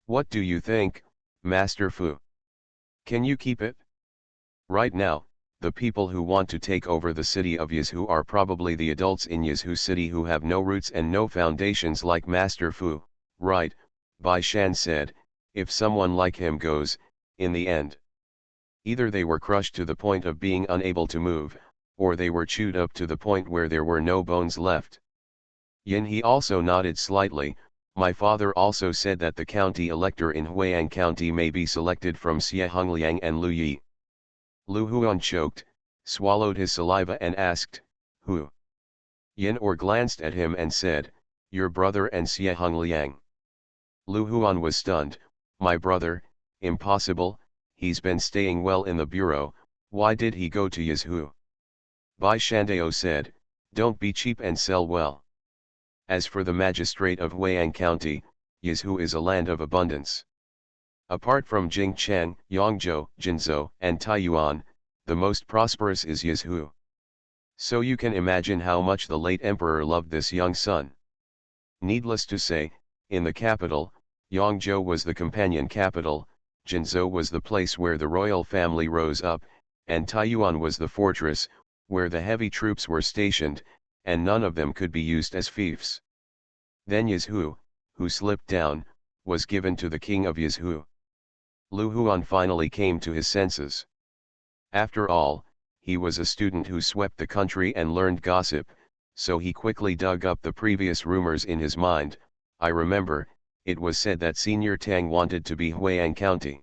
Speaker 1: What do you think, Master Fu? Can you keep it? Right now, the people who want to take over the city of Yazhu are probably the adults in Yazhu City who have no roots and no foundations like Master Fu, right? Bai Shan said, if someone like him goes, in the end, either they were crushed to the point of being unable to move, or they were chewed up to the point where there were no bones left. Yin He also nodded slightly. My father also said that the county elector in Huiyang County may be selected from Xie Hongliang and Lu Yi. Lu Huan choked, swallowed his saliva and asked, who? Yin Or glanced at him and said, your brother and Xie Hongliang. Lu Huan was stunned. My brother? Impossible, he's been staying well in the bureau. Why did he go to Yazhu? Bai Shandao said, don't be cheap and sell well. As for the magistrate of Huiyang County, Yazhu is a land of abundance. Apart from Jingcheng, Yangzhou, Jinzhou, and Taiyuan, the most prosperous is Yazhu. So you can imagine how much the late emperor loved this young son. Needless to say, in the capital, Yangzhou was the companion capital, Jinzhou was the place where the royal family rose up, and Taiyuan was the fortress, where the heavy troops were stationed, and none of them could be used as fiefs. Then Yazhu, who slipped down, was given to the king of Yazhu. Lu Huan finally came to his senses. After all, he was a student who swept the country and learned gossip, so he quickly dug up the previous rumors in his mind. I remember, it was said that Senior Tang wanted to be Huiyang County.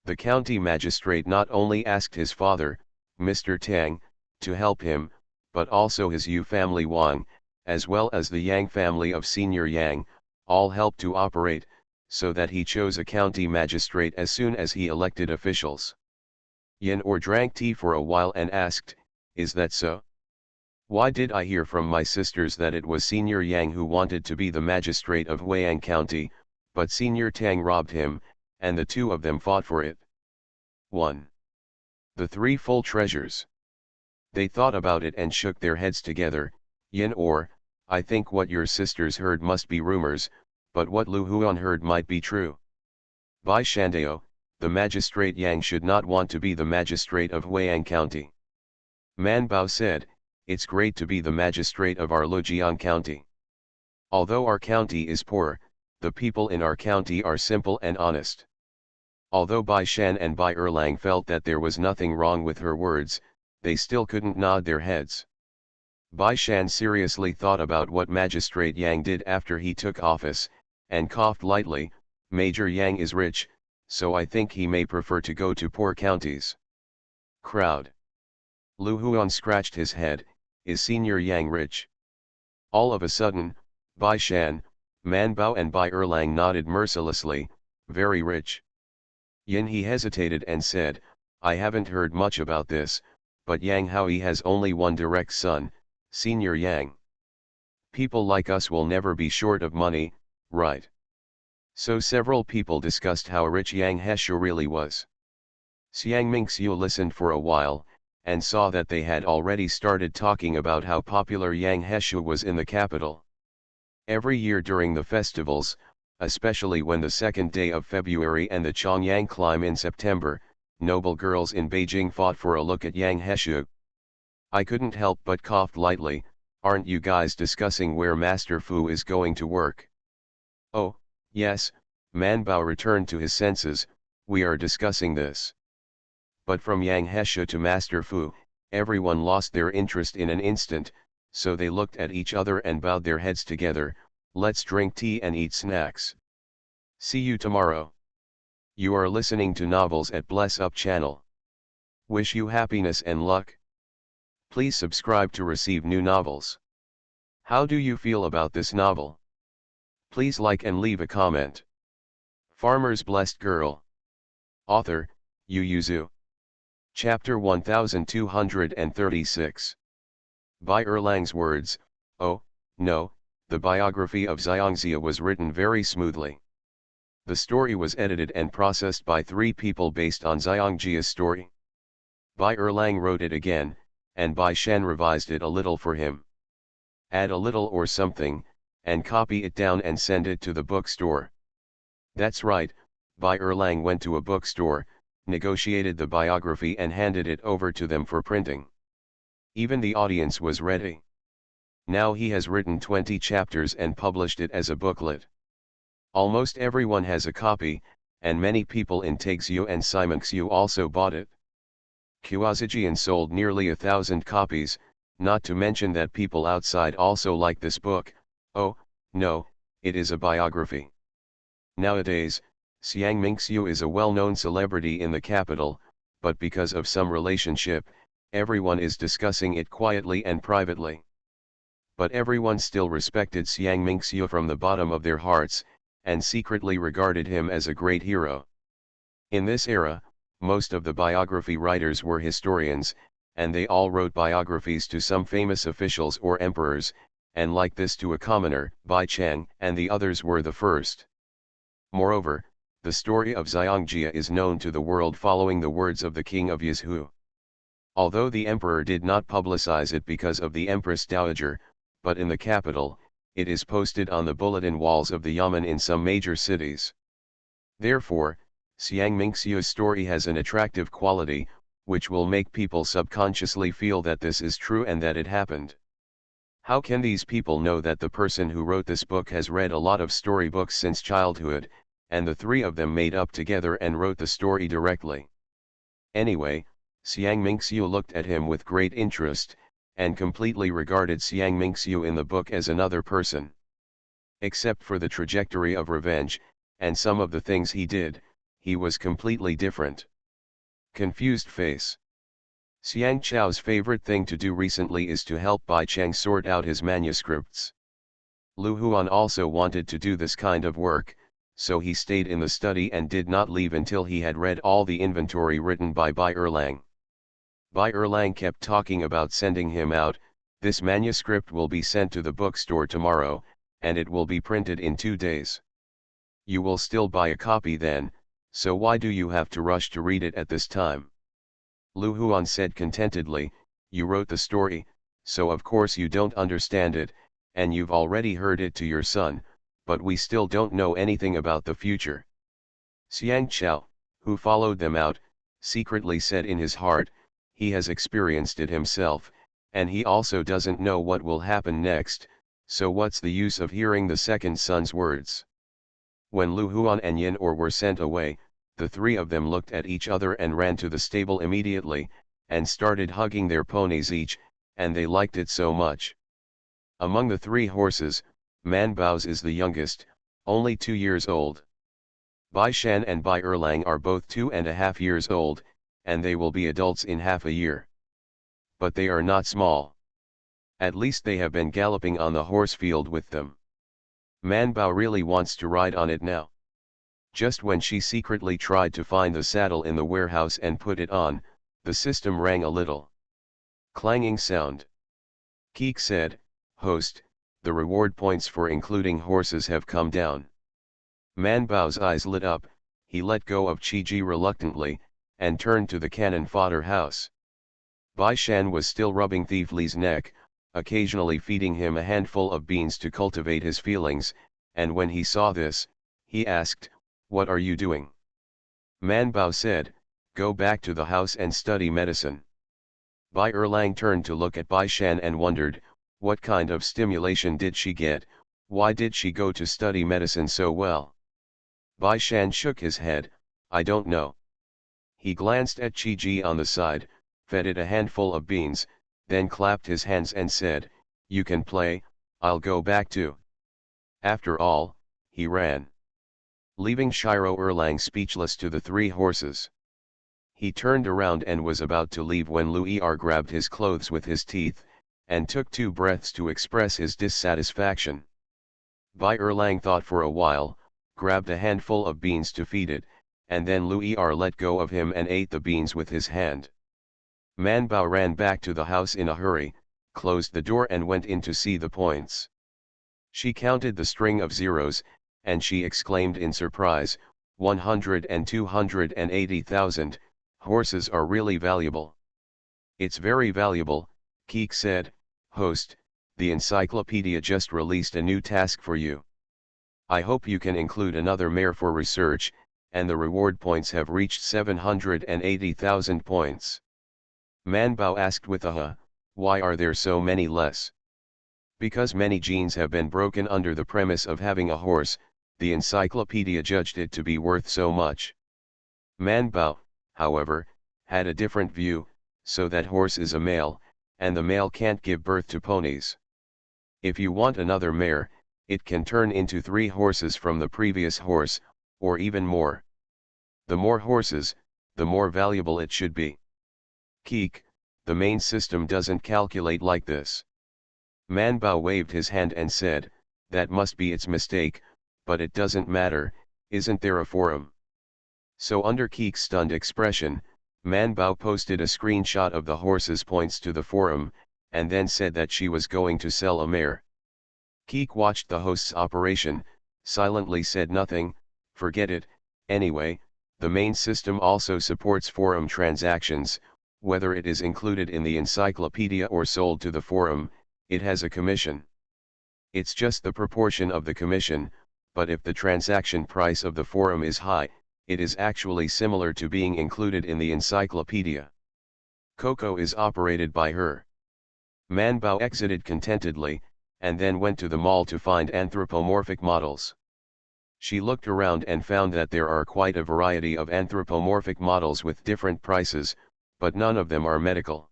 Speaker 1: The county magistrate not only asked his father, Mr. Tang, to help him, but also his Yu family Wang, as well as the Yang family of Senior Yang, all helped to operate, so that he chose a county magistrate as soon as he elected officials. Yin Or drank tea for a while and asked, is that so? Why did I hear from my sisters that it was Senior Yang who wanted to be the magistrate of Huiyang County, but Senior Tang robbed him, and the two of them fought for it? 1. The three full treasures. They thought about it and shook their heads together. Yin Or, I think what your sisters heard must be rumors, but what Lu Huan heard might be true. Bai Shandao, the magistrate Yang should not want to be the magistrate of Huiyang County. Man Bao said, it's great to be the magistrate of our Lujiang County. Although our county is poor, the people in our county are simple and honest. Although Bai Shan and Bai Erlang felt that there was nothing wrong with her words, they still couldn't nod their heads. Bai Shan seriously thought about what Magistrate Yang did after he took office, and coughed lightly. Major Yang is rich, so I think he may prefer to go to poor counties. Crowd. Lu Huan scratched his head, is Senior Yang rich? All of a sudden, Bai Shan, Man Bao and Bai Erlang nodded mercilessly, very rich. Yin he hesitated and said, I haven't heard much about this, but Yang Haoyi has only one direct son, Senior Yang. People like us will never be short of money, right? So several people discussed how rich Yang Heshu really was. Xiang Mingxiu listened for a while, and saw that they had already started talking about how popular Yang Heshu was in the capital. Every year during the festivals, especially when the second day of February and the Chongyang climb in September, noble girls in Beijing fought for a look at Yang Heshu. I couldn't help but cough lightly, aren't you guys discussing where Master Fu is going to work? Oh, yes, Man Bao returned to his senses, we are discussing this. But from Yang Heshu to Master Fu, everyone lost their interest in an instant, so they looked at each other and bowed their heads together, let's drink tea and eat snacks. See you tomorrow. You are listening to Novels at Bless Up channel. Wish you happiness and luck. Please subscribe to receive new novels. How do you feel about this novel? Please like and leave a comment. Farmer's Blessed Girl. Author, Yu Yuzu. Chapter 1236. By Erlang's words, oh, no, the biography of Xiangxia was written very smoothly. The story was edited and processed by 3 people based on Xiangxia's story. Bai Erlang wrote it again, and Bai Shan revised it a little for him. Add a little or something, and copy it down and send it to the bookstore. That's right, Bai Erlang went to a bookstore, negotiated the biography and handed it over to them for printing. Even the audience was ready. Now he has written 20 chapters and published it as a booklet. Almost everyone has a copy, and many people in Taixu and Simonxiu also bought it. Kuazijian sold nearly 1,000 copies, not to mention that people outside also like this book. Oh, no, it is a biography. Nowadays, Xiang Mingxiu is a well-known celebrity in the capital, but because of some relationship, everyone is discussing it quietly and privately. But everyone still respected Xiang Mingxiu from the bottom of their hearts, and secretly regarded him as a great hero. In this era, most of the biography writers were historians, and they all wrote biographies to some famous officials or emperors, and like this to a commoner, Bai Chang and the others were the first. Moreover, the story of Xiangxia is known to the world following the words of the king of Yizhu. Although the emperor did not publicize it because of the empress dowager, but in the capital, it is posted on the bulletin walls of the yamen in some major cities. Therefore, Xiang Mingxiu's story has an attractive quality, which will make people subconsciously feel that this is true and that it happened. How can these people know that the person who wrote this book has read a lot of storybooks since childhood, and the 3 of them made up together and wrote the story directly? Anyway, Xiang Mingxiu looked at him with great interest, and completely regarded Xiang Mingxiu in the book as another person. Except for the trajectory of revenge, and some of the things he did, he was completely different. Confused face. Xiang Chao's favorite thing to do recently is to help Bai Chang sort out his manuscripts. Lu Huan also wanted to do this kind of work, so he stayed in the study and did not leave until he had read all the inventory written by Bai Erlang. Bai Erlang kept talking about sending him out, this manuscript will be sent to the bookstore tomorrow, and it will be printed in 2 days. You will still buy a copy then, so why do you have to rush to read it at this time? Lu Huan said contentedly, you wrote the story, so of course you don't understand it, and you've already heard it to your son, but we still don't know anything about the future. Xiang Chao, who followed them out, secretly said in his heart, he has experienced it himself, and he also doesn't know what will happen next, so what's the use of hearing the second son's words? When Lu Huan and Yin Or were sent away, the 3 of them looked at each other and ran to the stable immediately, and started hugging their ponies each, and they liked it so much. Among the 3 horses, Man Bao's is the youngest, only 2 years old. Bai Shan and Bai Erlang are both 2.5 years old, and they will be adults in half a year. But they are not small. At least they have been galloping on the horse field with them. Manbao really wants to ride on it now. Just when she secretly tried to find the saddle in the warehouse and put it on, the system rang a little clanging sound. Keek said, "Host, the reward points for including horses have come down." Manbao's eyes lit up, he let go of Qiji reluctantly, and turned to the cannon fodder house. Bai Shan was still rubbing Thief Li's neck, occasionally feeding him a handful of beans to cultivate his feelings, and when he saw this, he asked, "What are you doing?" Manbao said, "Go back to the house and study medicine." Bai Erlang turned to look at Bai Shan and wondered, what kind of stimulation did she get, why did she go to study medicine so well? Bai Shan shook his head, "I don't know." He glanced at Qiji on the side, fed it a handful of beans, then clapped his hands and said, "You can play, I'll go back too." After all, he ran, leaving Shiro Erlang speechless to the three horses. He turned around and was about to leave when Lu Er grabbed his clothes with his teeth, and took 2 breaths to express his dissatisfaction. Bai Erlang thought for a while, grabbed a handful of beans to feed it, and then Lu Er let go of him and ate the beans with his hand. Manbao ran back to the house in a hurry, closed the door and went in to see the points. She counted the string of zeros, and she exclaimed in surprise, 100 and 280,000, horses are really valuable. It's very valuable, Keek said, "Host, the encyclopedia just released a new task for you. I hope you can include another mare for research, and the reward points have reached 780,000 points." Manbao asked with a huh, "Why are there so many less?" "Because many genes have been broken under the premise of having a horse, the encyclopedia judged it to be worth so much." Manbao, however, had a different view, so that horse is a male, and the male can't give birth to ponies. If you want another mare, it can turn into 3 horses from the previous horse, or even more. The more horses, the more valuable it should be. Keek, the main system doesn't calculate like this. Manbao waved his hand and said, "That must be its mistake, but it doesn't matter, isn't there a forum?" So under Keek's stunned expression, Manbao posted a screenshot of the horse's points to the forum, and then said that she was going to sell a mare. Keek watched the host's operation, silently said nothing, "Forget it, anyway, the main system also supports forum transactions, whether it is included in the encyclopedia or sold to the forum, it has a commission. It's just the proportion of the commission, but if the transaction price of the forum is high, it is actually similar to being included in the encyclopedia. Coco is operated by her." Manbao exited contentedly, and then went to the mall to find anthropomorphic models. She looked around and found that there are quite a variety of anthropomorphic models with different prices, but none of them are medical.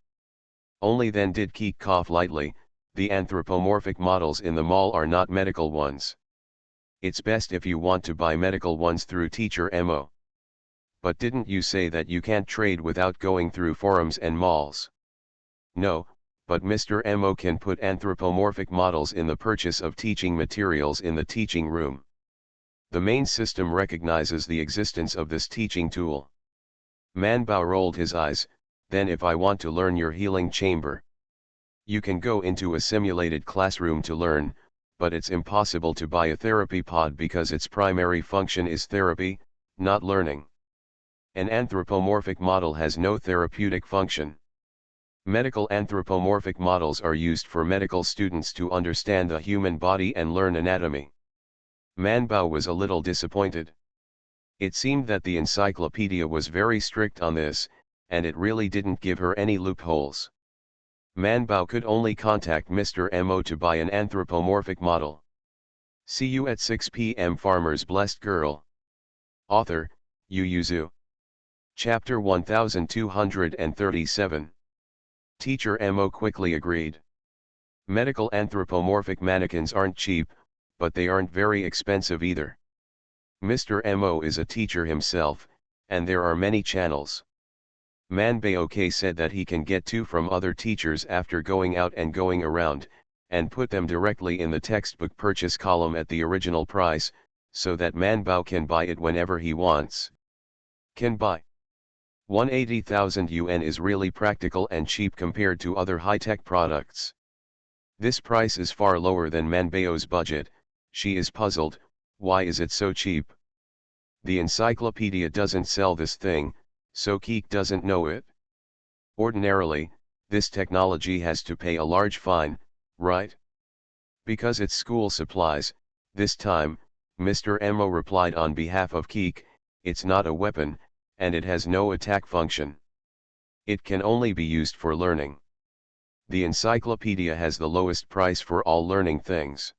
Speaker 1: Only then did Keek cough lightly, the anthropomorphic models in the mall are not medical ones. It's best if you want to buy medical ones through Teacher Mo. "But didn't you say that you can't trade without going through forums and malls?" "No, but Mr. Mo can put anthropomorphic models in the purchase of teaching materials in the teaching room. The main system recognizes the existence of this teaching tool." Manbao rolled his eyes, "Then if I want to learn your healing chamber, you can go into a simulated classroom to learn, but it's impossible to buy a therapy pod because its primary function is therapy, not learning. An anthropomorphic model has no therapeutic function. Medical anthropomorphic models are used for medical students to understand the human body and learn anatomy." Manbao was a little disappointed. It seemed that the encyclopedia was very strict on this, and it really didn't give her any loopholes. Manbao could only contact Mr. Mo to buy an anthropomorphic model. See you at 6 p.m. Farmer's Blessed Girl. Author, Yu Yuzu. Chapter 1237. Teacher Mo quickly agreed. Medical anthropomorphic mannequins aren't cheap, but they aren't very expensive either. Mr. Mo is a teacher himself, and there are many channels. Man Baoke said that he can get two from other teachers after going out and going around, and put them directly in the textbook purchase column at the original price, so that Man Bao can buy it whenever he wants. Can buy. 180,000 yuan is really practical and cheap compared to other high-tech products. This price is far lower than Man Bao's budget. She is puzzled, why is it so cheap? The encyclopedia doesn't sell this thing, so Keek doesn't know it. Ordinarily, this technology has to pay a large fine, right? Because it's school supplies. This time, Mr. Mo replied on behalf of Keek, it's not a weapon, and it has no attack function. It can only be used for learning. The encyclopedia has the lowest price for all learning things.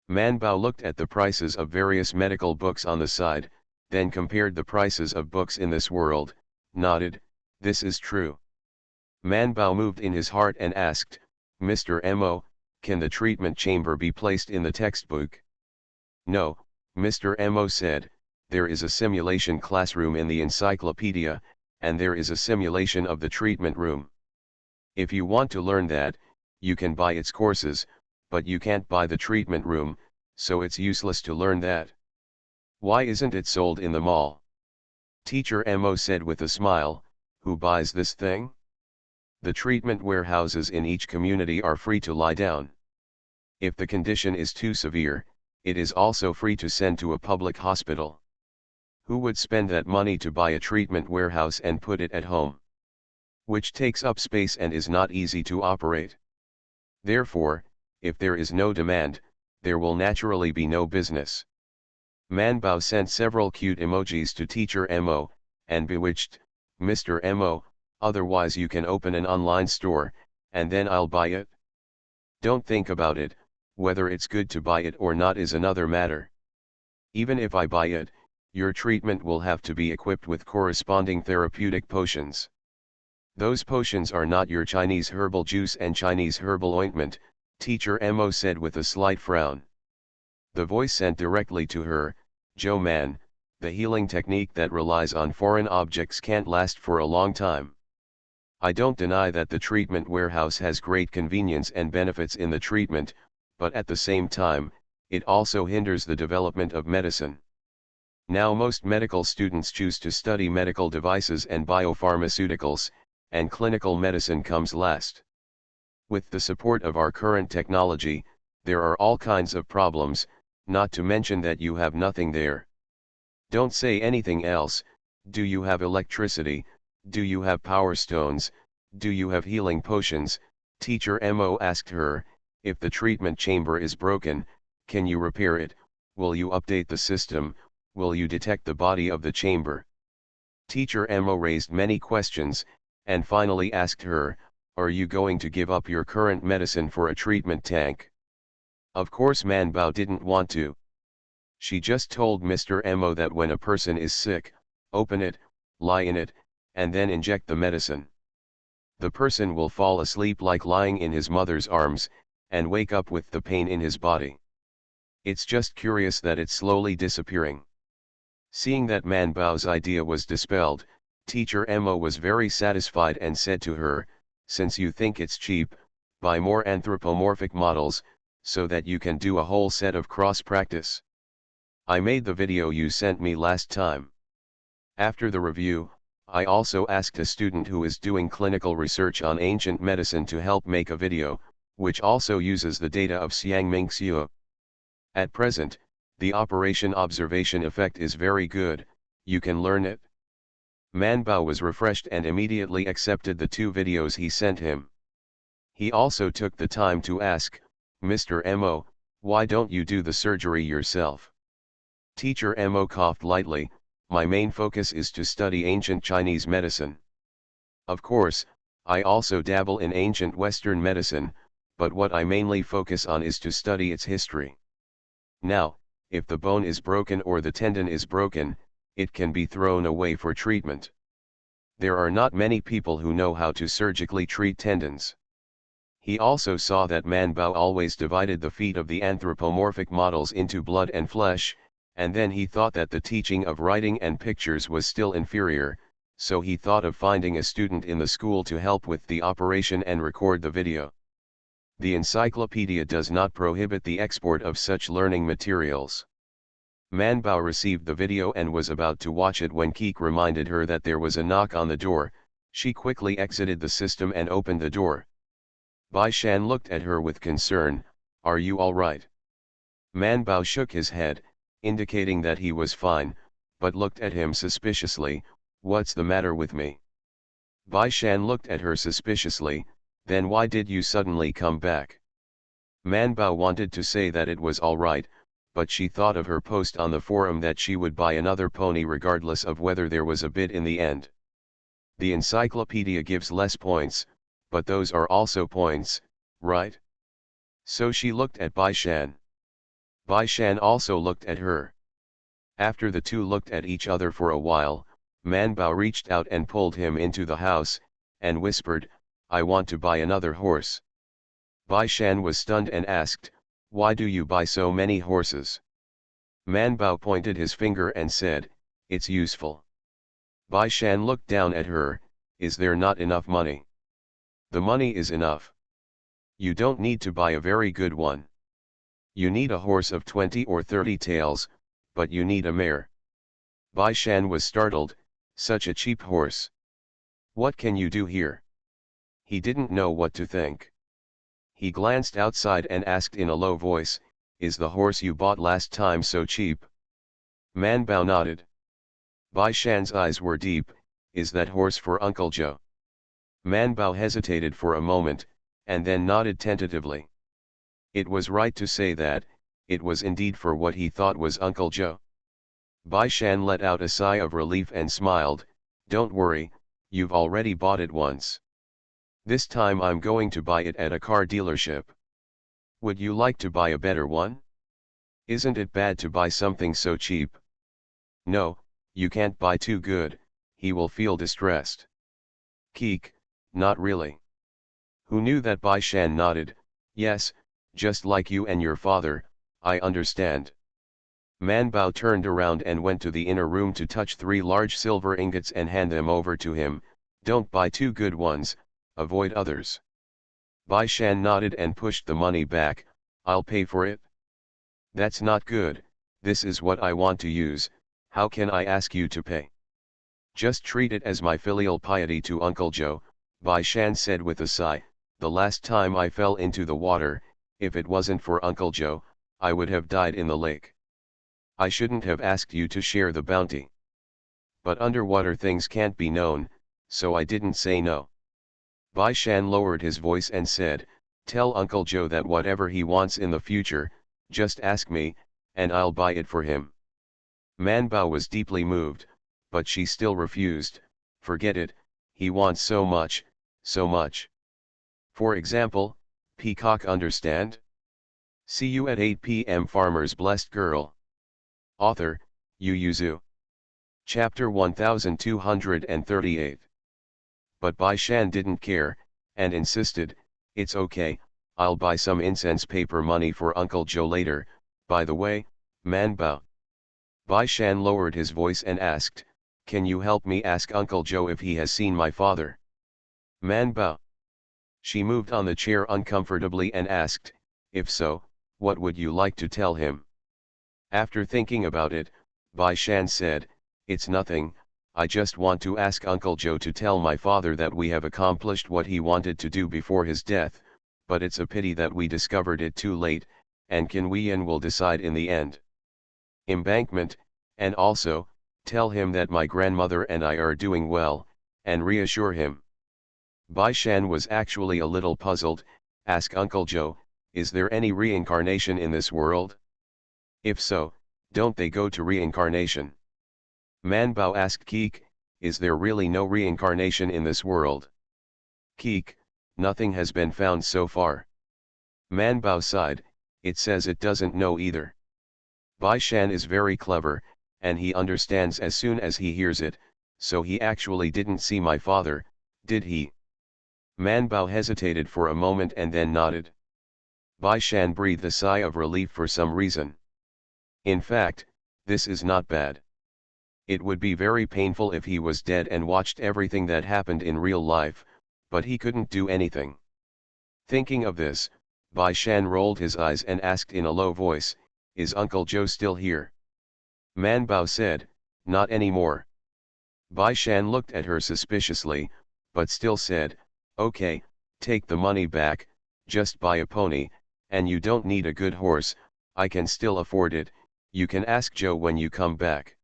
Speaker 1: Man Bao looked at the prices of various medical books on the side, then compared the prices of books in this world, nodded, this is true. Man Bao moved in his heart and asked, Mr. Mo, can the treatment chamber be placed in the textbook? No, Mr. Mo said, there is a simulation classroom in the encyclopedia, and there is a simulation of the treatment room. If you want to learn that, you can buy its courses, but you can't buy the treatment room, so it's useless to learn that. Why isn't it sold in the mall? Teacher Mo said with a smile, who buys this thing? The treatment warehouses in each community are free to lie down. If the condition is too severe, it is also free to send to a public hospital. Who would spend that money to buy a treatment warehouse and put it at home? Which takes up space and is not easy to operate. Therefore, if there is no demand, there will naturally be no business. Man Bao sent several cute emojis to Teacher Mo, and bewitched, Mr. Mo, otherwise you can open an online store, and then I'll buy it. Don't think about it, whether it's good to buy it or not is another matter. Even if I buy it, your treatment will have to be equipped with corresponding therapeutic potions. Those potions are not your Chinese herbal juice and Chinese herbal ointment, Teacher Mo said with a slight frown. The voice sent directly to her, Joe Man, the healing technique that relies on foreign objects can't last for a long time. I don't deny that the treatment warehouse has great convenience and benefits in the treatment, but at the same time, it also hinders the development of medicine. Now most medical students choose to study medical devices and biopharmaceuticals, and clinical medicine comes last. With the support of our current technology, there are all kinds of problems, not to mention that you have nothing there. Don't say anything else. Do you have electricity? Do you have power stones? Do you have healing potions? Teacher Mo asked her, if the treatment chamber is broken, can you repair it? Will you update the system? Will you detect the body of the chamber? Teacher Mo raised many questions, and finally asked her, are you going to give up your current medicine for a treatment tank? Of course Man Bao didn't want to. She just told Mr. Mo that when a person is sick, open it, lie in it, and then inject the medicine. The person will fall asleep like lying in his mother's arms, and wake up with the pain in his body. It's just curious that it's slowly disappearing. Seeing that Man Bao's idea was dispelled, Teacher Mo was very satisfied and said to her, since you think it's cheap, buy more anthropomorphic models, so that you can do a whole set of cross-practice. I made the video you sent me last time. After the review, I also asked a student who is doing clinical research on ancient medicine to help make a video, which also uses the data of Xiangming Xiu. At present, the operation observation effect is very good, you can learn it. Man Bao was refreshed and immediately accepted the 2 videos he sent him. He also took the time to ask, Mr. Mo, why don't you do the surgery yourself? Teacher Mo coughed lightly, my main focus is to study ancient Chinese medicine. Of course, I also dabble in ancient Western medicine, but what I mainly focus on is to study its history. Now, if the bone is broken or the tendon is broken, it can be thrown away for treatment. There are not many people who know how to surgically treat tendons. He also saw that Man Bao always divided the feet of the anthropomorphic models into blood and flesh, and then he thought that the teaching of writing and pictures was still inferior, so he thought of finding a student in the school to help with the operation and record the video. The encyclopedia does not prohibit the export of such learning materials. Man Bao received the video and was about to watch it when Keek reminded her that there was a knock on the door. She quickly exited the system and opened the door. Bai Shan looked at her with concern. "Are you all right?" Man Bao shook his head, indicating that he was fine, but looked at him suspiciously. "What's the matter with me?" Bai Shan looked at her suspiciously. "Then why did you suddenly come back?" Man Bao wanted to say that it was all right, but she thought of her post on the forum that she would buy another pony regardless of whether there was a bid in the end. The encyclopedia gives less points, but those are also points, right? So she looked at Bai Shan. Bai Shan also looked at her. After the two looked at each other for a while, Man Bao reached out and pulled him into the house, and whispered, "I want to buy another horse." Bai Shan was stunned and asked, "Why do you buy so many horses?" Man Bao pointed his finger and said, "It's useful." Bai Shan looked down at her. "Is there not enough money?" "The money is enough. You don't need to buy a very good one. You need a horse of 20 or 30 tails, but you need a mare." Bai Shan was startled. "Such a cheap horse. What can you do here?" He didn't know what to think. He glanced outside and asked in a low voice, "Is the horse you bought last time so cheap?" Man Bao nodded. Bai Shan's eyes were deep. "Is that horse for Uncle Joe?" Man Bao hesitated for a moment, and then nodded tentatively. It was right to say that. It was indeed for what he thought was Uncle Joe. Bai Shan let out a sigh of relief and smiled. "Don't worry, you've already bought it once. This time I'm going to buy it at a car dealership. Would you like to buy a better one? Isn't it bad to buy something so cheap?" "No, you can't buy too good, he will feel distressed." "Keek, not really." Who knew that? Bai Shan nodded. "Yes, just like you and your father, I understand." Man Bao turned around and went to the inner room to touch 3 large silver ingots and hand them over to him. "Don't buy too good ones, avoid others." Bai Shan nodded and pushed the money back. "I'll pay for it." "That's not good, this is what I want to use, how can I ask you to pay?" "Just treat it as my filial piety to Uncle Joe," Bai Shan said with a sigh. "The last time I fell into the water, if it wasn't for Uncle Joe, I would have died in the lake. I shouldn't have asked you to share the bounty. But underwater things can't be known, so I didn't say no." Bai Shan lowered his voice and said, "Tell Uncle Joe that whatever he wants in the future, just ask me, and I'll buy it for him." Man Bao was deeply moved, but she still refused. "Forget it, he wants so much, so much. For example, peacock, understand? See you at 8 p.m. Farmer's Blessed Girl. Author, Yu Yuzu. Chapter 1238. But Bai Shan didn't care, and insisted, "It's okay, I'll buy some incense paper money for Uncle Joe later. By the way, Man Bao." Bai Shan lowered his voice and asked, "Can you help me ask Uncle Joe if he has seen my father?" Man Bao. She moved on the chair uncomfortably and asked, "If so, what would you like to tell him?" After thinking about it, Bai Shan said, "It's nothing, I just want to ask Uncle Joe to tell my father that we have accomplished what he wanted to do before his death, but it's a pity that we discovered it too late, and Qin Weiyan will decide in the end. Embankment, and also, tell him that my grandmother and I are doing well, and reassure him." Bai Shan was actually a little puzzled. "Ask Uncle Joe, is there any reincarnation in this world? If so, don't they go to reincarnation?" Man Bao asked Keek, "Is there really no reincarnation in this world?" Keek, "Nothing has been found so far." Man Bao sighed, "It says it doesn't know either." Bai Shan is very clever, and he understands as soon as he hears it, so he actually didn't see my father, did he? Man Bao hesitated for a moment and then nodded. Bai Shan breathed a sigh of relief for some reason. "In fact, this is not bad. It would be very painful if he was dead and watched everything that happened in real life, but he couldn't do anything. Thinking of this, Bai Shan rolled his eyes and asked in a low voice, "Is Uncle Joe still here?" Man Bao said, "Not anymore." Bai Shan looked at her suspiciously, but still said, "Okay, take the money back, just buy a pony, and you don't need a good horse, I can still afford it, you can ask Joe when you come back."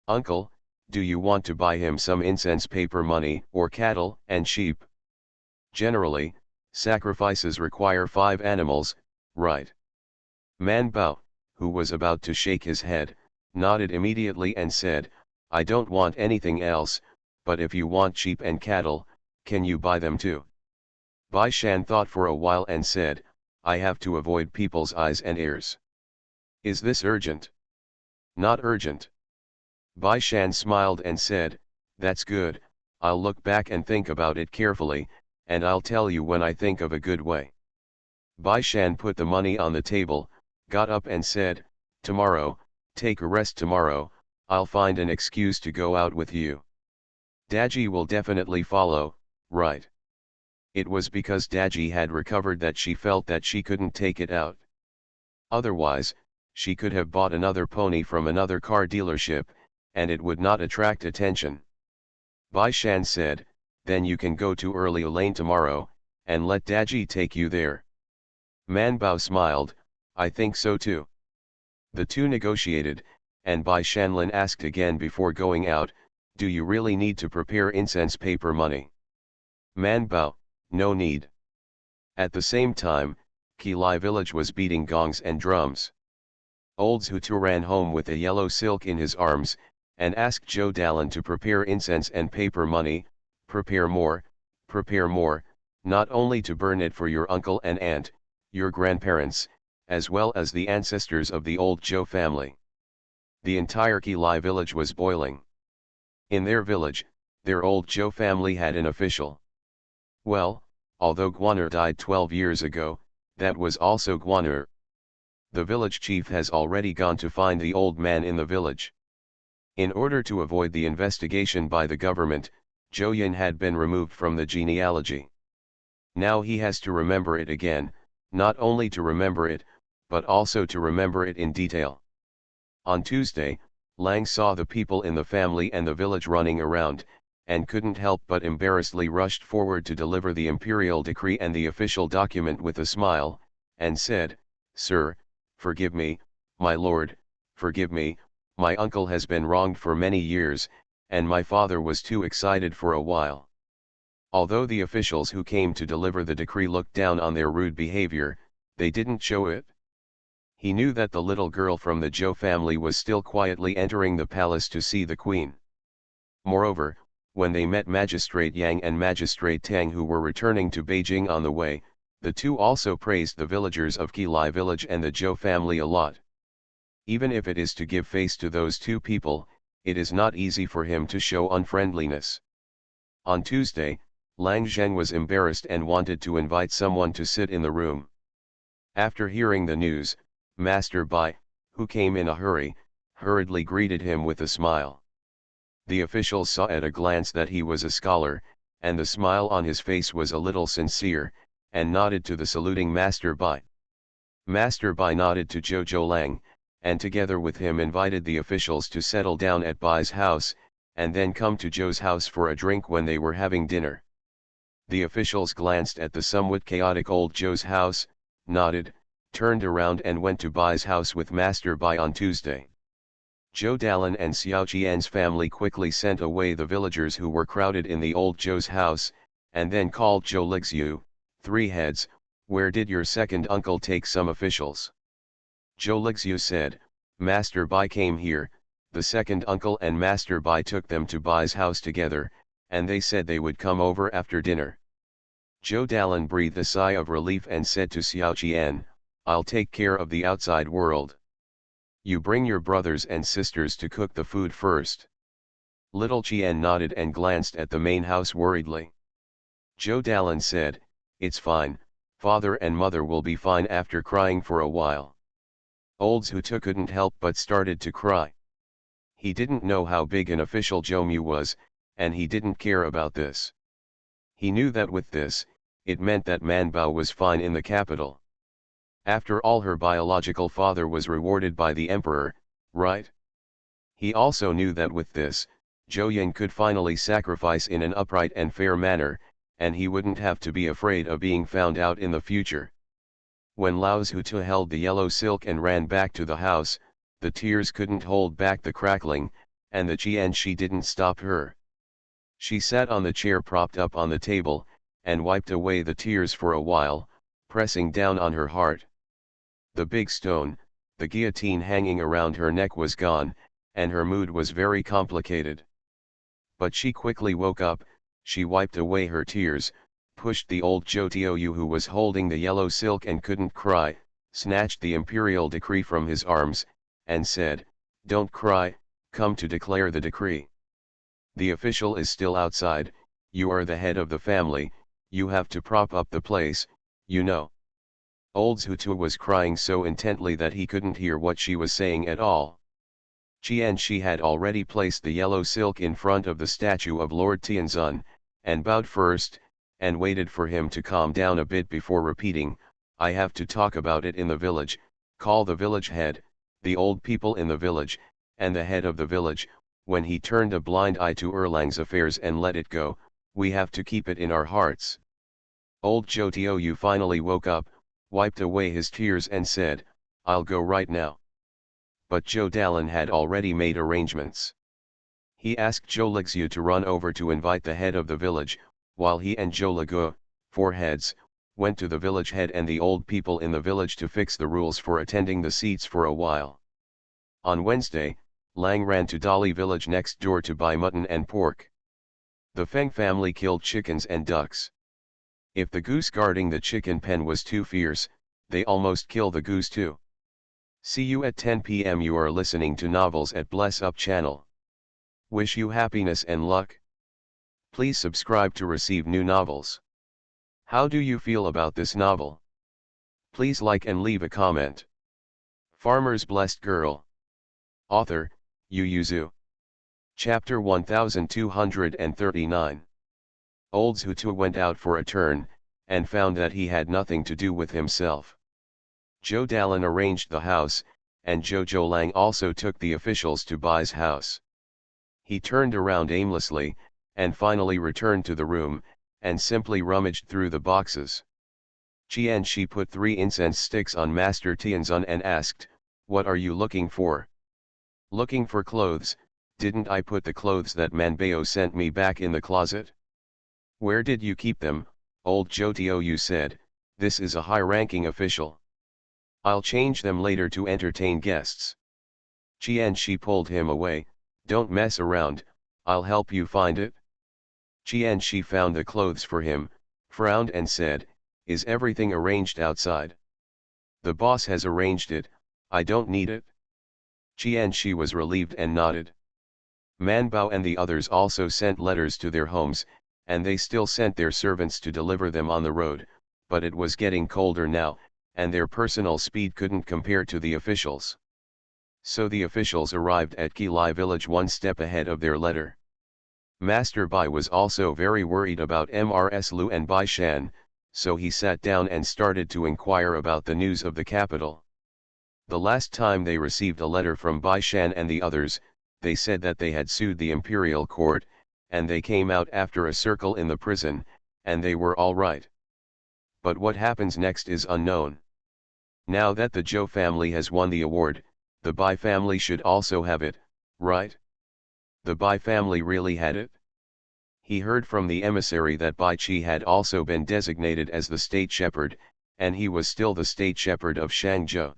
Speaker 1: "Uncle, do you want to buy him some incense paper money or cattle and sheep?" "Generally, sacrifices require 5 animals, right?" Man Bao, who was about to shake his head, nodded immediately and said, "I don't want anything else, but if you want sheep and cattle, can you buy them too?" Bai Shan thought for a while and said, "I have to avoid people's eyes and ears." "Is this urgent?" "Not urgent." Bai Shan smiled and said, "That's good, I'll look back and think about it carefully, and I'll tell you when I think of a good way." Bai Shan put the money on the table, got up and said, "Tomorrow, take a rest tomorrow, I'll find an excuse to go out with you. Daji will definitely follow, right?" It was because Daji had recovered that she felt that she couldn't take it out. Otherwise, she could have bought another pony from another car dealership, and it would not attract attention. Bai Shan said, "Then you can go to Early Lane tomorrow, and let Daji take you there." Man Bao smiled, "I think so too." The two negotiated, and Bai Shanlin asked again before going out, "Do you really need to prepare incense paper money?" Man Bao, "No need." At the same time, Kilai village was beating gongs and drums. Old Zhutu ran home with a yellow silk in his arms, and asked Zhou Dalan to prepare incense and paper money, prepare more, not only to burn it for your uncle and aunt, your grandparents, as well as the ancestors of the old Zhou family. The entire Kilai village was boiling. In their village, their old Zhou family had an official. Well, although Guaner died 12 years ago, that was also Guaner. The village chief has already gone to find the old man in the village. In order to avoid the investigation by the government, Zhou Yin had been removed from the genealogy. Now he has to remember it again, not only to remember it, but also to remember it in detail. On Tuesday, Lang saw the people in the family and the village running around, and couldn't help but embarrassedly rushed forward to deliver the imperial decree and the official document with a smile, and said, "Sir, forgive me, my lord, forgive me, my uncle has been wronged for many years, and my father was too excited for a while." Although the officials who came to deliver the decree looked down on their rude behavior, they didn't show it. He knew that the little girl from the Zhou family was still quietly entering the palace to see the queen. Moreover, when they met Magistrate Yang and Magistrate Tang who were returning to Beijing on the way, the two also praised the villagers of Kilai village and the Zhou family a lot. Even if it is to give face to those two people, it is not easy for him to show unfriendliness. On Tuesday, Lang Zheng was embarrassed and wanted to invite someone to sit in the room. After hearing the news, Master Bai, who came in a hurry, hurriedly greeted him with a smile. The officials saw at a glance that he was a scholar, and the smile on his face was a little sincere, and nodded to the saluting Master Bai. Master Bai nodded to Zhou Lang, and together with him invited the officials to settle down at Bai's house, and then come to Zhou's house for a drink when they were having dinner. The officials glanced at the somewhat chaotic old Zhou's house, nodded, turned around and went to Bai's house with Master Bai on Tuesday. Zhou Dalan and Xiao Qian's family quickly sent away the villagers who were crowded in the old Zhou's house, and then called Zhou Lixiu, "Three heads, where did your second uncle take some officials?" Zhou Lixiu said, "Master Bai came here, the second uncle and Master Bai took them to Bai's house together, and they said they would come over after dinner." Zhou Dalan breathed a sigh of relief and said to Xiao Qian, "I'll take care of the outside world. You bring your brothers and sisters to cook the food first." Little Qian nodded and glanced at the main house worriedly. Zhou Dalan said, "It's fine, father and mother will be fine," after crying for a while. Old Zhutu couldn't help but started to cry. He didn't know how big an official Zhou Mu was, and he didn't care about this. He knew that with this, it meant that Man Bao was fine in the capital. After all, her biological father was rewarded by the emperor, right? He also knew that with this, Zhou Ying could finally sacrifice in an upright and fair manner, and he wouldn't have to be afraid of being found out in the future. When Lao Zhutu held the yellow silk and ran back to the house, the tears couldn't hold back the crackling, and the Qianxi didn't stop her. She sat on the chair propped up on the table, and wiped away the tears for a while, pressing down on her heart. The big stone, the guillotine hanging around her neck was gone, and her mood was very complicated. But she quickly woke up, she wiped away her tears, pushed the old Zhou Tiaoyu who was holding the yellow silk and couldn't cry, snatched the imperial decree from his arms, and said, "Don't cry, come to declare the decree. The official is still outside, you are the head of the family, you have to prop up the place, you know." Old Zhutu was crying so intently that he couldn't hear what she was saying at all. Qianxi had already placed the yellow silk in front of the statue of Lord Tianzun, and bowed first, and waited for him to calm down a bit before repeating, "I have to talk about it in the village, call the village head, the old people in the village, and the head of the village." When he turned a blind eye to Erlang's affairs and let it go, "We have to keep it in our hearts." Old Zhou Tiaoyu finally woke up, wiped away his tears and said, "I'll go right now." But Zhou Dalin had already made arrangements. He asked Zhou Lixiu to run over to invite the head of the village, while he and Zhou Legu, 4 heads, went to the village head and the old people in the village to fix the rules for attending the seats for a while. On Wednesday, Lang ran to Dali village next door to buy mutton and pork. The Feng family killed chickens and ducks. If the goose guarding the chicken pen was too fierce, they almost kill the goose too. See you at 10 p.m. You are listening to Novels at Bless Up channel. Wish you happiness and luck. Please subscribe to receive new novels. How do you feel about this novel? Please like and leave a comment. Farmer's Blessed Girl. Author, Yu Yuzu. Chapter 1239. Old Zhutu went out for a turn, and found that he had nothing to do with himself. Zhou Dalin arranged the house, and Zhou Zhoulang also took the officials to Bai's house. He turned around aimlessly, and finally returned to the room, and simply rummaged through the boxes. Qianxi put 3 incense sticks on Master Tianzun and asked, "What are you looking for?" "Looking for clothes. Didn't I put the clothes that Manbao sent me back in the closet?" "Where did you keep them?" Old Zhou Tiaoyu said, "This is a high-ranking official. I'll change them later to entertain guests." Qianxi pulled him away, "Don't mess around, I'll help you find it." Qianxi found the clothes for him, frowned and said, "Is everything arranged outside?" "The boss has arranged it, I don't need it." Qianxi was relieved and nodded. Manbao and the others also sent letters to their homes, and they still sent their servants to deliver them on the road, but it was getting colder now, and their personal speed couldn't compare to the officials. So the officials arrived at Qilai village one step ahead of their letter. Master Bai was also very worried about Mrs. Lu and Bai Shan, so he sat down and started to inquire about the news of the capital. The last time they received a letter from Bai Shan and the others, they said that they had sued the imperial court, and they came out after a circle in the prison, and they were all right. But what happens next is unknown. Now that the Zhou family has won the award, the Bai family should also have it, right? The Bai family really had it? He heard from the emissary that Bai Qi had also been designated as the state shepherd, and he was still the state shepherd of Shangzhou.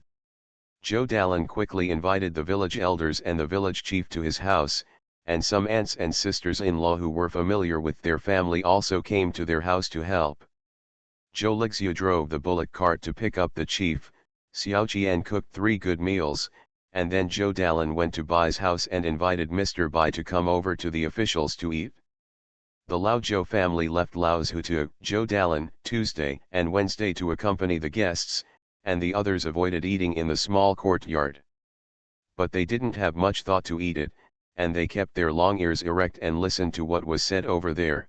Speaker 1: Zhou Dalin quickly invited the village elders and the village chief to his house, and some aunts and sisters-in-law who were familiar with their family also came to their house to help. Zhou Lixiu drove the bullock cart to pick up the chief, Xiao Qian cooked 3 good meals, and then Zhou Dalin went to Bai's house and invited Mr. Bai to come over to the officials to eat. The Lao Zhou family left Lao Zhutu, Zhou Dalin, Tuesday and Wednesday to accompany the guests, and the others avoided eating in the small courtyard. But they didn't have much thought to eat it, and they kept their long ears erect and listened to what was said over there.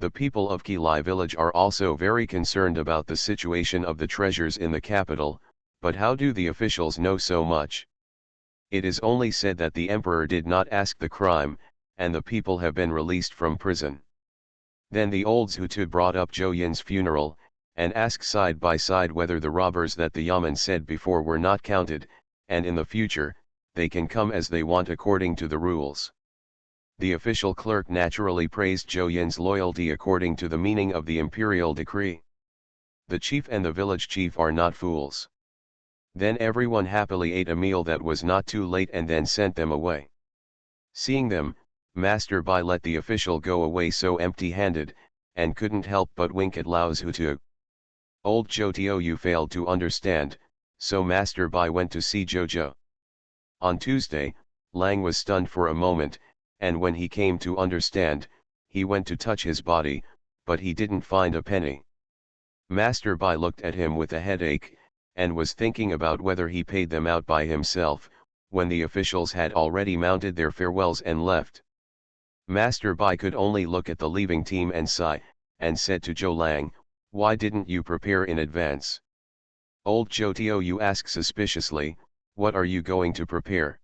Speaker 1: The people of Qilai village are also very concerned about the situation of the treasures in the capital, but how do the officials know so much? It is only said that the emperor did not ask the crime, and the people have been released from prison. Then the old Zhutu brought up Zhou Yin's funeral, and asked side by side whether the robbers that the Yamen said before were not counted, and in the future, they can come as they want according to the rules. The official clerk naturally praised Zhou Yin's loyalty according to the meaning of the imperial decree. The chief and the village chief are not fools. Then everyone happily ate a meal that was not too late and then sent them away. Seeing them, Master Bai let the official go away so empty-handed, and couldn't help but wink at Lao Zhutu. Old Zhou Tiu failed to understand, so Master Bai went to see Zhou. On Tuesday, Lang was stunned for a moment, and when he came to understand, he went to touch his body, but he didn't find a penny. Master Bai looked at him with a headache, and was thinking about whether he paid them out by himself, when the officials had already mounted their farewells and left. Master Bai could only look at the leaving team and sigh, and said to Zhou Lang, "Why didn't you prepare in advance?" Old Zhou Tiu asked suspiciously, "What are you going to prepare?"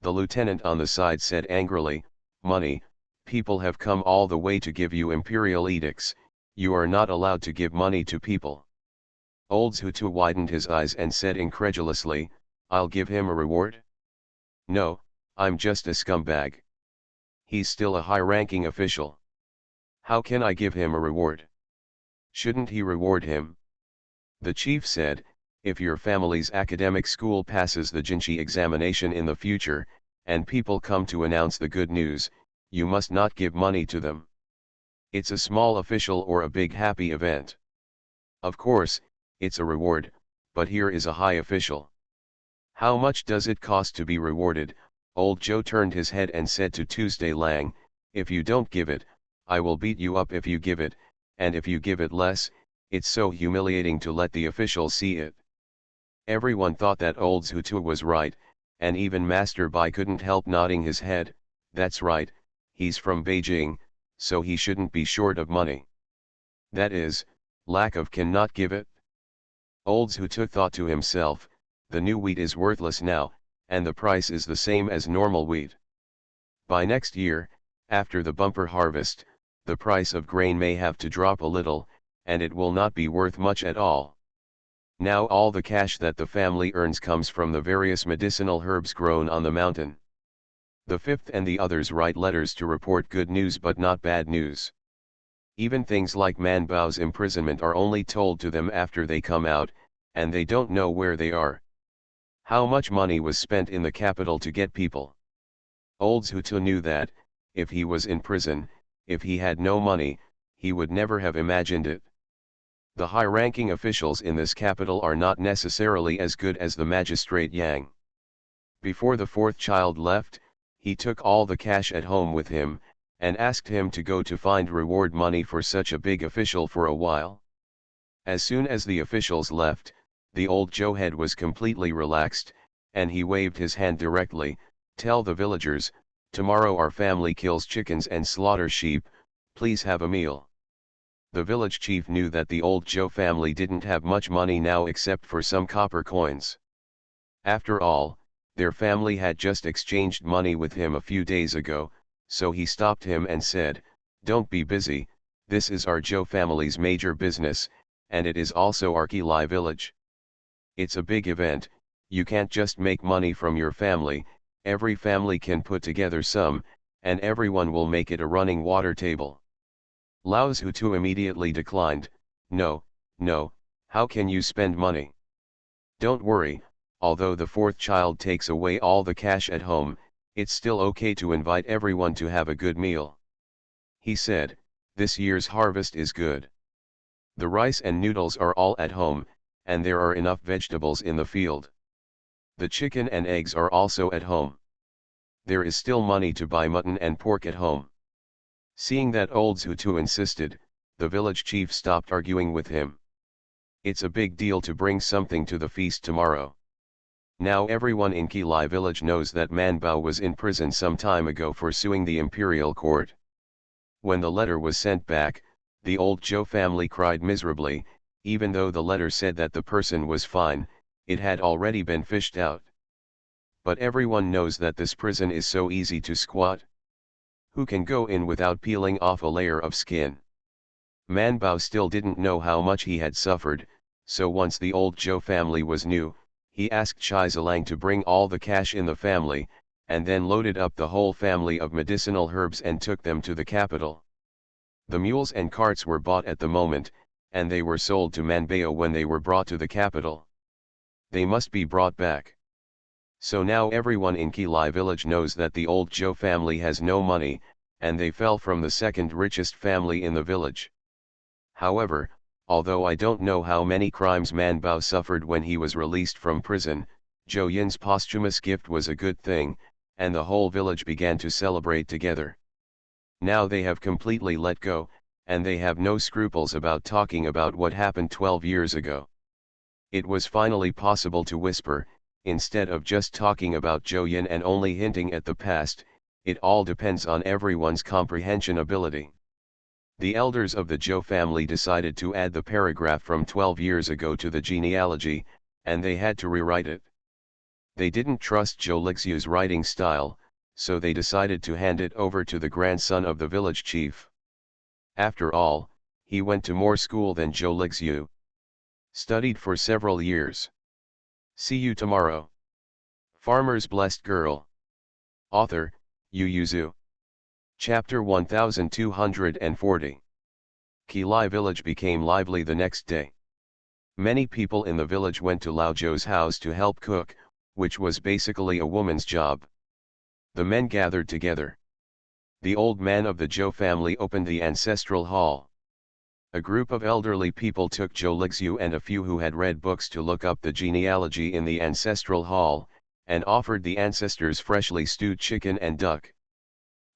Speaker 1: The lieutenant on the side said angrily, "Money, people have come all the way to give you imperial edicts, you are not allowed to give money to people." Old Zhutu widened his eyes and said incredulously, "I'll give him a reward? No, I'm just a scumbag. He's still a high-ranking official. How can I give him a reward? Shouldn't he reward him?" The chief said, "If your family's academic school passes the Jinshi examination in the future, and people come to announce the good news, you must not give money to them. It's a small official or a big happy event. Of course, it's a reward, but here is a high official. How much does it cost to be rewarded?" Old Zhou turned his head and said to Tuesday Lang, "If you don't give it, I will beat you up if you give it, and if you give it less, it's so humiliating to let the officials see it." Everyone thought that old Zhutu was right, and even Master Bai couldn't help nodding his head. "That's right, he's from Beijing, so he shouldn't be short of money. That is, lack of cannot give it." Old Zhutu thought to himself, "The new wheat is worthless now, and the price is the same as normal wheat. By next year, after the bumper harvest, the price of grain may have to drop a little, and it will not be worth much at all. Now all the cash that the family earns comes from the various medicinal herbs grown on the mountain. The fifth and the others write letters to report good news but not bad news. Even things like Man Bao's imprisonment are only told to them after they come out, and they don't know where they are. How much money was spent in the capital to get people? Old Zhutu knew that, if he was in prison, if he had no money, he would never have imagined it. The high-ranking officials in this capital are not necessarily as good as the magistrate Yang. Before the fourth child left, he took all the cash at home with him, and asked him to go to find reward money for such a big official for a while. As soon as the officials left, the old Zhou head was completely relaxed, and he waved his hand directly, "Tell the villagers, tomorrow our family kills chickens and slaughters sheep, please have a meal." The village chief knew that the old Zhou family didn't have much money now except for some copper coins. After all, their family had just exchanged money with him a few days ago, so he stopped him and said, "Don't be busy, this is our Zhou family's major business, and it is also our Qilai village. It's a big event, you can't just make money from your family, every family can put together some, and everyone will make it a running water table." Lao Zhutu immediately declined, "No, no, how can you spend money? Don't worry, although the fourth child takes away all the cash at home, it's still okay to invite everyone to have a good meal." He said, "This year's harvest is good. The rice and noodles are all at home, and there are enough vegetables in the field. The chicken and eggs are also at home. There is still money to buy mutton and pork at home." Seeing that old Zhutu insisted, the village chief stopped arguing with him. "It's a big deal to bring something to the feast tomorrow. Now everyone in Qilai village knows that Man Bao was in prison some time ago for suing the imperial court. When the letter was sent back, the old Zhou family cried miserably, even though the letter said that the person was fine, it had already been fished out. But everyone knows that this prison is so easy to squat. Who can go in without peeling off a layer of skin? Man Bao still didn't know how much he had suffered, so once the old Zhou family was new, he asked Chai Zilang to bring all the cash in the family, and then loaded up the whole family of medicinal herbs and took them to the capital. The mules and carts were bought at the moment, and they were sold to Manbao when they were brought to the capital. They must be brought back. So now everyone in Qilai village knows that the old Zhou family has no money, and they fell from the second richest family in the village. However, although I don't know how many crimes Man Bao suffered when he was released from prison, Zhou Yin's posthumous gift was a good thing, and the whole village began to celebrate together. Now they have completely let go, and they have no scruples about talking about what happened 12 years ago. It was finally possible to whisper, instead of just talking about Zhou Yin and only hinting at the past. It all depends on everyone's comprehension ability. The elders of the Zhou family decided to add the paragraph from 12 years ago to the genealogy, and they had to rewrite it. They didn't trust Zhou Lixiu's writing style, so they decided to hand it over to the grandson of the village chief. After all, he went to more school than Zhou Lixiu. Studied for several years. See you tomorrow. Farmer's Blessed Girl. Author, Yu Yuzu. Chapter 1240. Qilai village became lively the next day. Many people in the village went to Lao Zhou's house to help cook, which was basically a woman's job. The men gathered together. The old man of the Zhou family opened the ancestral hall. A group of elderly people took Zhou Lixiu and a few who had read books to look up the genealogy in the ancestral hall, and offered the ancestors freshly stewed chicken and duck.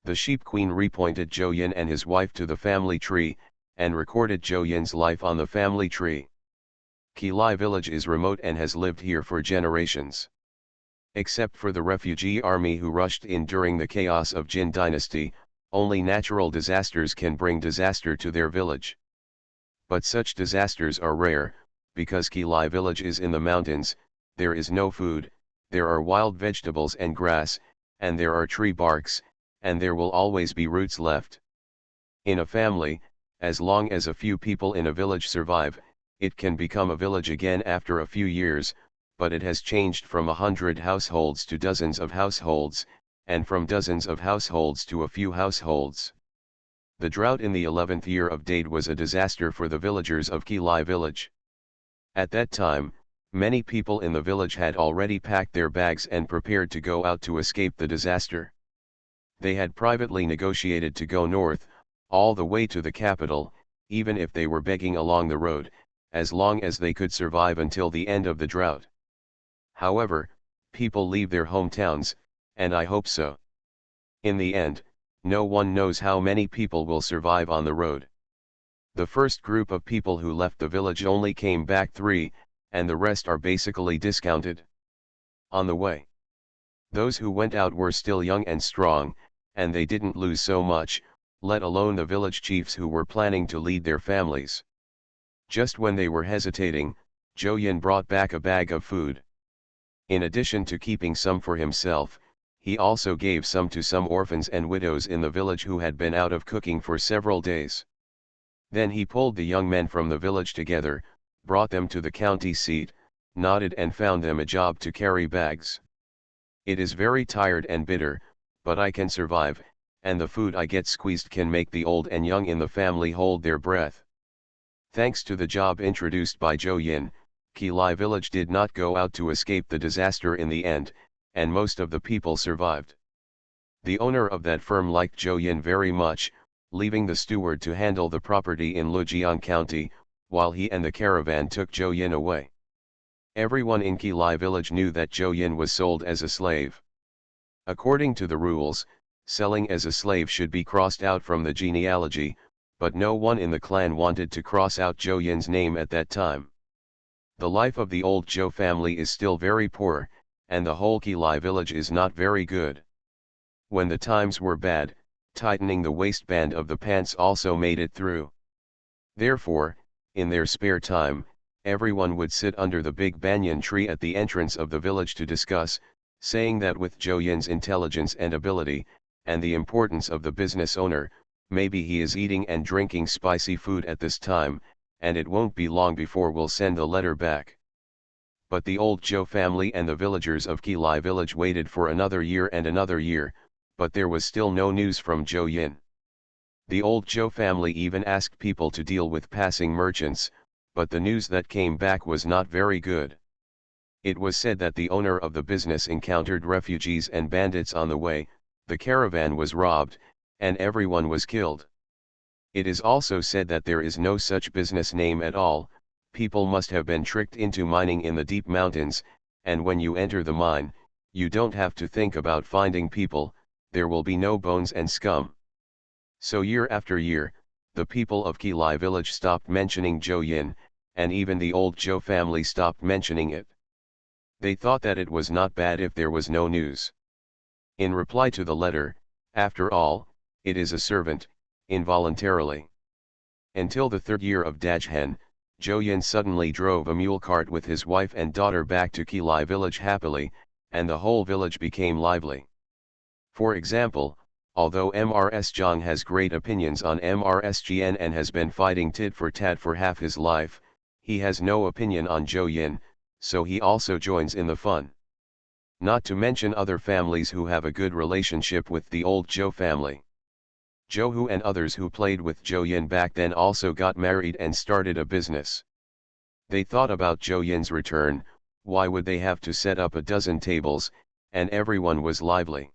Speaker 1: The sheep queen repointed Zhou Yin and his wife to the family tree, and recorded Zhou Yin's life on the family tree. Qilai village is remote and has lived here for generations. Except for the refugee army who rushed in during the chaos of Jin dynasty, only natural disasters can bring disaster to their village. But such disasters are rare, because Qilai village is in the mountains, there is no food, there are wild vegetables and grass, and there are tree barks, and there will always be roots left. In a family, as long as a few people in a village survive, it can become a village again after a few years, but it has changed from 100 households to dozens of households, and from dozens of households to a few households. The drought in the 11th year of Dade was a disaster for the villagers of Qilai village. At that time, many people in the village had already packed their bags and prepared to go out to escape the disaster. They had privately negotiated to go north, all the way to the capital, even if they were begging along the road, as long as they could survive until the end of the drought. However, people leave their hometowns, and I hope so. In the end, no one knows how many people will survive on the road. The first group of people who left the village only came back 3, and the rest are basically discounted. On the way, those who went out were still young and strong, and they didn't lose so much, let alone the village chiefs who were planning to lead their families. Just when they were hesitating, Zhou Yin brought back a bag of food. In addition to keeping some for himself, he also gave some to some orphans and widows in the village who had been out of cooking for several days. Then he pulled the young men from the village together, brought them to the county seat, nodded and found them a job to carry bags. It is very tired and bitter, but I can survive, and the food I get squeezed can make the old and young in the family hold their breath. Thanks to the job introduced by Zhou Yin, Qilai village did not go out to escape the disaster in the end, and most of the people survived. The owner of that firm liked Zhou Yin very much, leaving the steward to handle the property in Lujiang County, while he and the caravan took Zhou Yin away. Everyone in Qilai village knew that Zhou Yin was sold as a slave. According to the rules, selling as a slave should be crossed out from the genealogy, but no one in the clan wanted to cross out Zhou Yin's name at that time. The life of the old Zhou family is still very poor, and the whole Kilai village is not very good. When the times were bad, tightening the waistband of the pants also made it through. Therefore, in their spare time, everyone would sit under the big banyan tree at the entrance of the village to discuss, saying that with Zhou Yin's intelligence and ability, and the importance of the business owner, maybe he is eating and drinking spicy food at this time, and it won't be long before we'll send the letter back. But the old Zhou family and the villagers of Kilai village waited for another year and another year, but there was still no news from Zhou Yin. The old Zhou family even asked people to deal with passing merchants, but the news that came back was not very good. It was said that the owner of the business encountered refugees and bandits on the way, the caravan was robbed, and everyone was killed. It is also said that there is no such business name at all, people must have been tricked into mining in the deep mountains, and when you enter the mine, you don't have to think about finding people, there will be no bones and scum. So year after year, the people of Kilai village stopped mentioning Zhou Yin, and even the old Zhou family stopped mentioning it. They thought that it was not bad if there was no news. In reply to the letter, after all, it is a servant, involuntarily. Until the third year of Dajhen, Zhou Yin suddenly drove a mule cart with his wife and daughter back to Kilai village happily, and the whole village became lively. For example, although Mrs. Zhang has great opinions on Mrs. Jian and has been fighting tit for tat for half his life, he has no opinion on Zhou Yin, so he also joins in the fun. Not to mention other families who have a good relationship with the old Zhou family. Zhou Hu and others who played with Zhou Yin back then also got married and started a business. They thought about Zhou Yin's return, why would they have to set up a dozen tables, and everyone was lively.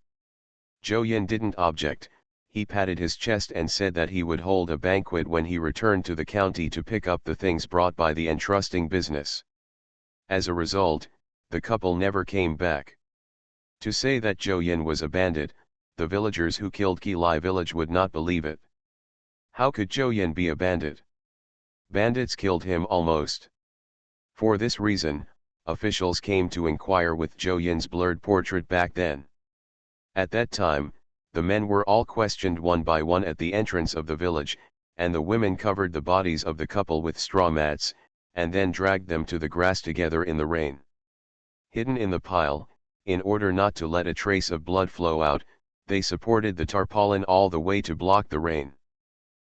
Speaker 1: Zhou Yin didn't object, he patted his chest and said that he would hold a banquet when he returned to the county to pick up the things brought by the entrusting business. As a result, the couple never came back. To say that Zhou Yin was a bandit, the villagers who killed Kilai village would not believe it. How could Zhou Yin be a bandit? Bandits killed him almost. For this reason, officials came to inquire with Zhou Yin's blurred portrait back then. At that time, the men were all questioned one by one at the entrance of the village, and the women covered the bodies of the couple with straw mats, and then dragged them to the grass together in the rain. Hidden in the pile, in order not to let a trace of blood flow out, they supported the tarpaulin all the way to block the rain.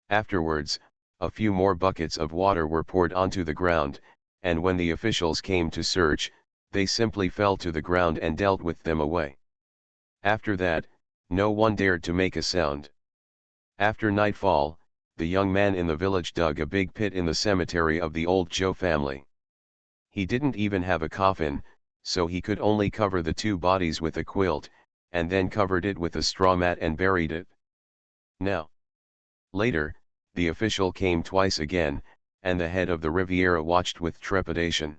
Speaker 1: Afterwards, a few more buckets of water were poured onto the ground, and when the officials came to search, they simply fell to the ground and dealt with them away. After that, no one dared to make a sound. After nightfall, the young man in the village dug a big pit in the cemetery of the old Zhou family. He didn't even have a coffin, so he could only cover the two bodies with a quilt, and then covered it with a straw mat and buried it. Now, later, the official came twice again, and the head of the Riviera watched with trepidation.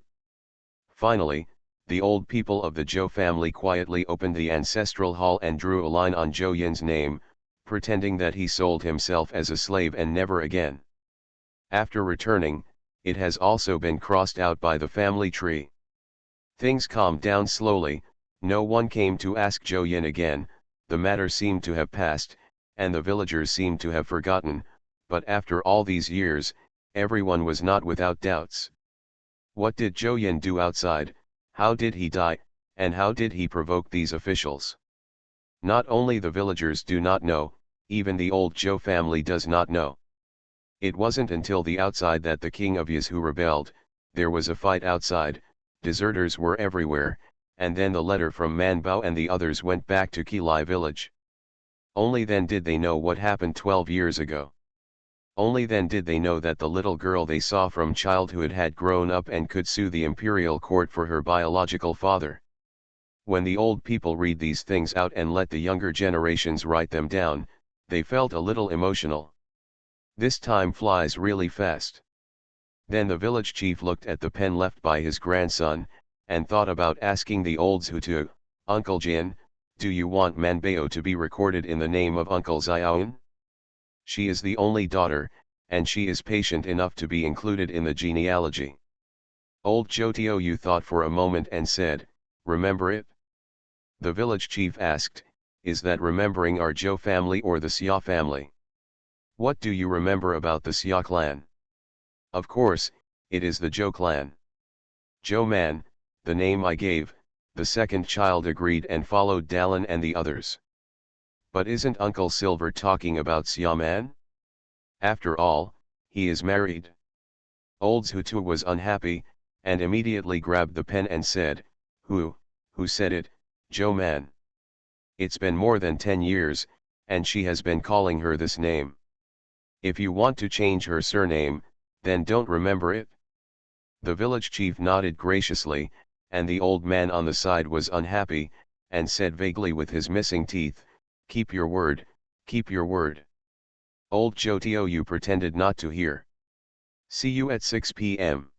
Speaker 1: Finally, the old people of the Zhou family quietly opened the ancestral hall and drew a line on Zhou Yin's name, pretending that he sold himself as a slave and never again. After returning, it has also been crossed out by the family tree. Things calmed down slowly, no one came to ask Zhou Yin again, the matter seemed to have passed, and the villagers seemed to have forgotten, but after all these years, everyone was not without doubts. What did Zhou Yin do outside, how did he die, and how did he provoke these officials? Not only the villagers do not know, even the old Zhou family does not know. It wasn't until the outside that the king of Yizhu rebelled, there was a fight outside, deserters were everywhere, and then the letter from Man Bao and the others went back to Kilai village. Only then did they know what happened 12 years ago. Only then did they know that the little girl they saw from childhood had grown up and could sue the imperial court for her biological father. When the old people read these things out and let the younger generations write them down, they felt a little emotional. This time flies really fast. Then the village chief looked at the pen left by his grandson, and thought about asking the olds who to, Uncle Jin, do you want Manbao to be recorded in the name of Uncle Xiaoan? She is the only daughter, and she is patient enough to be included in the genealogy. Old Zhou Tiou thought for a moment and said, remember it? The village chief asked, is that remembering our Zhou family or the Xia family? What do you remember about the Xia clan? Of course, it is the Zhou clan. Zhou man, the name I gave, the second child agreed and followed Dallin and the others. But isn't Uncle Silver talking about Xia man? After all, he is married. Old Zhutu was unhappy, and immediately grabbed the pen and said, who said it, Zhou man? It's been more than 10 years, and she has been calling her this name. If you want to change her surname, then don't remember it. The village chief nodded graciously, and the old man on the side was unhappy, and said vaguely with his missing teeth, keep your word, keep your word. Old Jotio, you pretended not to hear. See you at 6 p.m.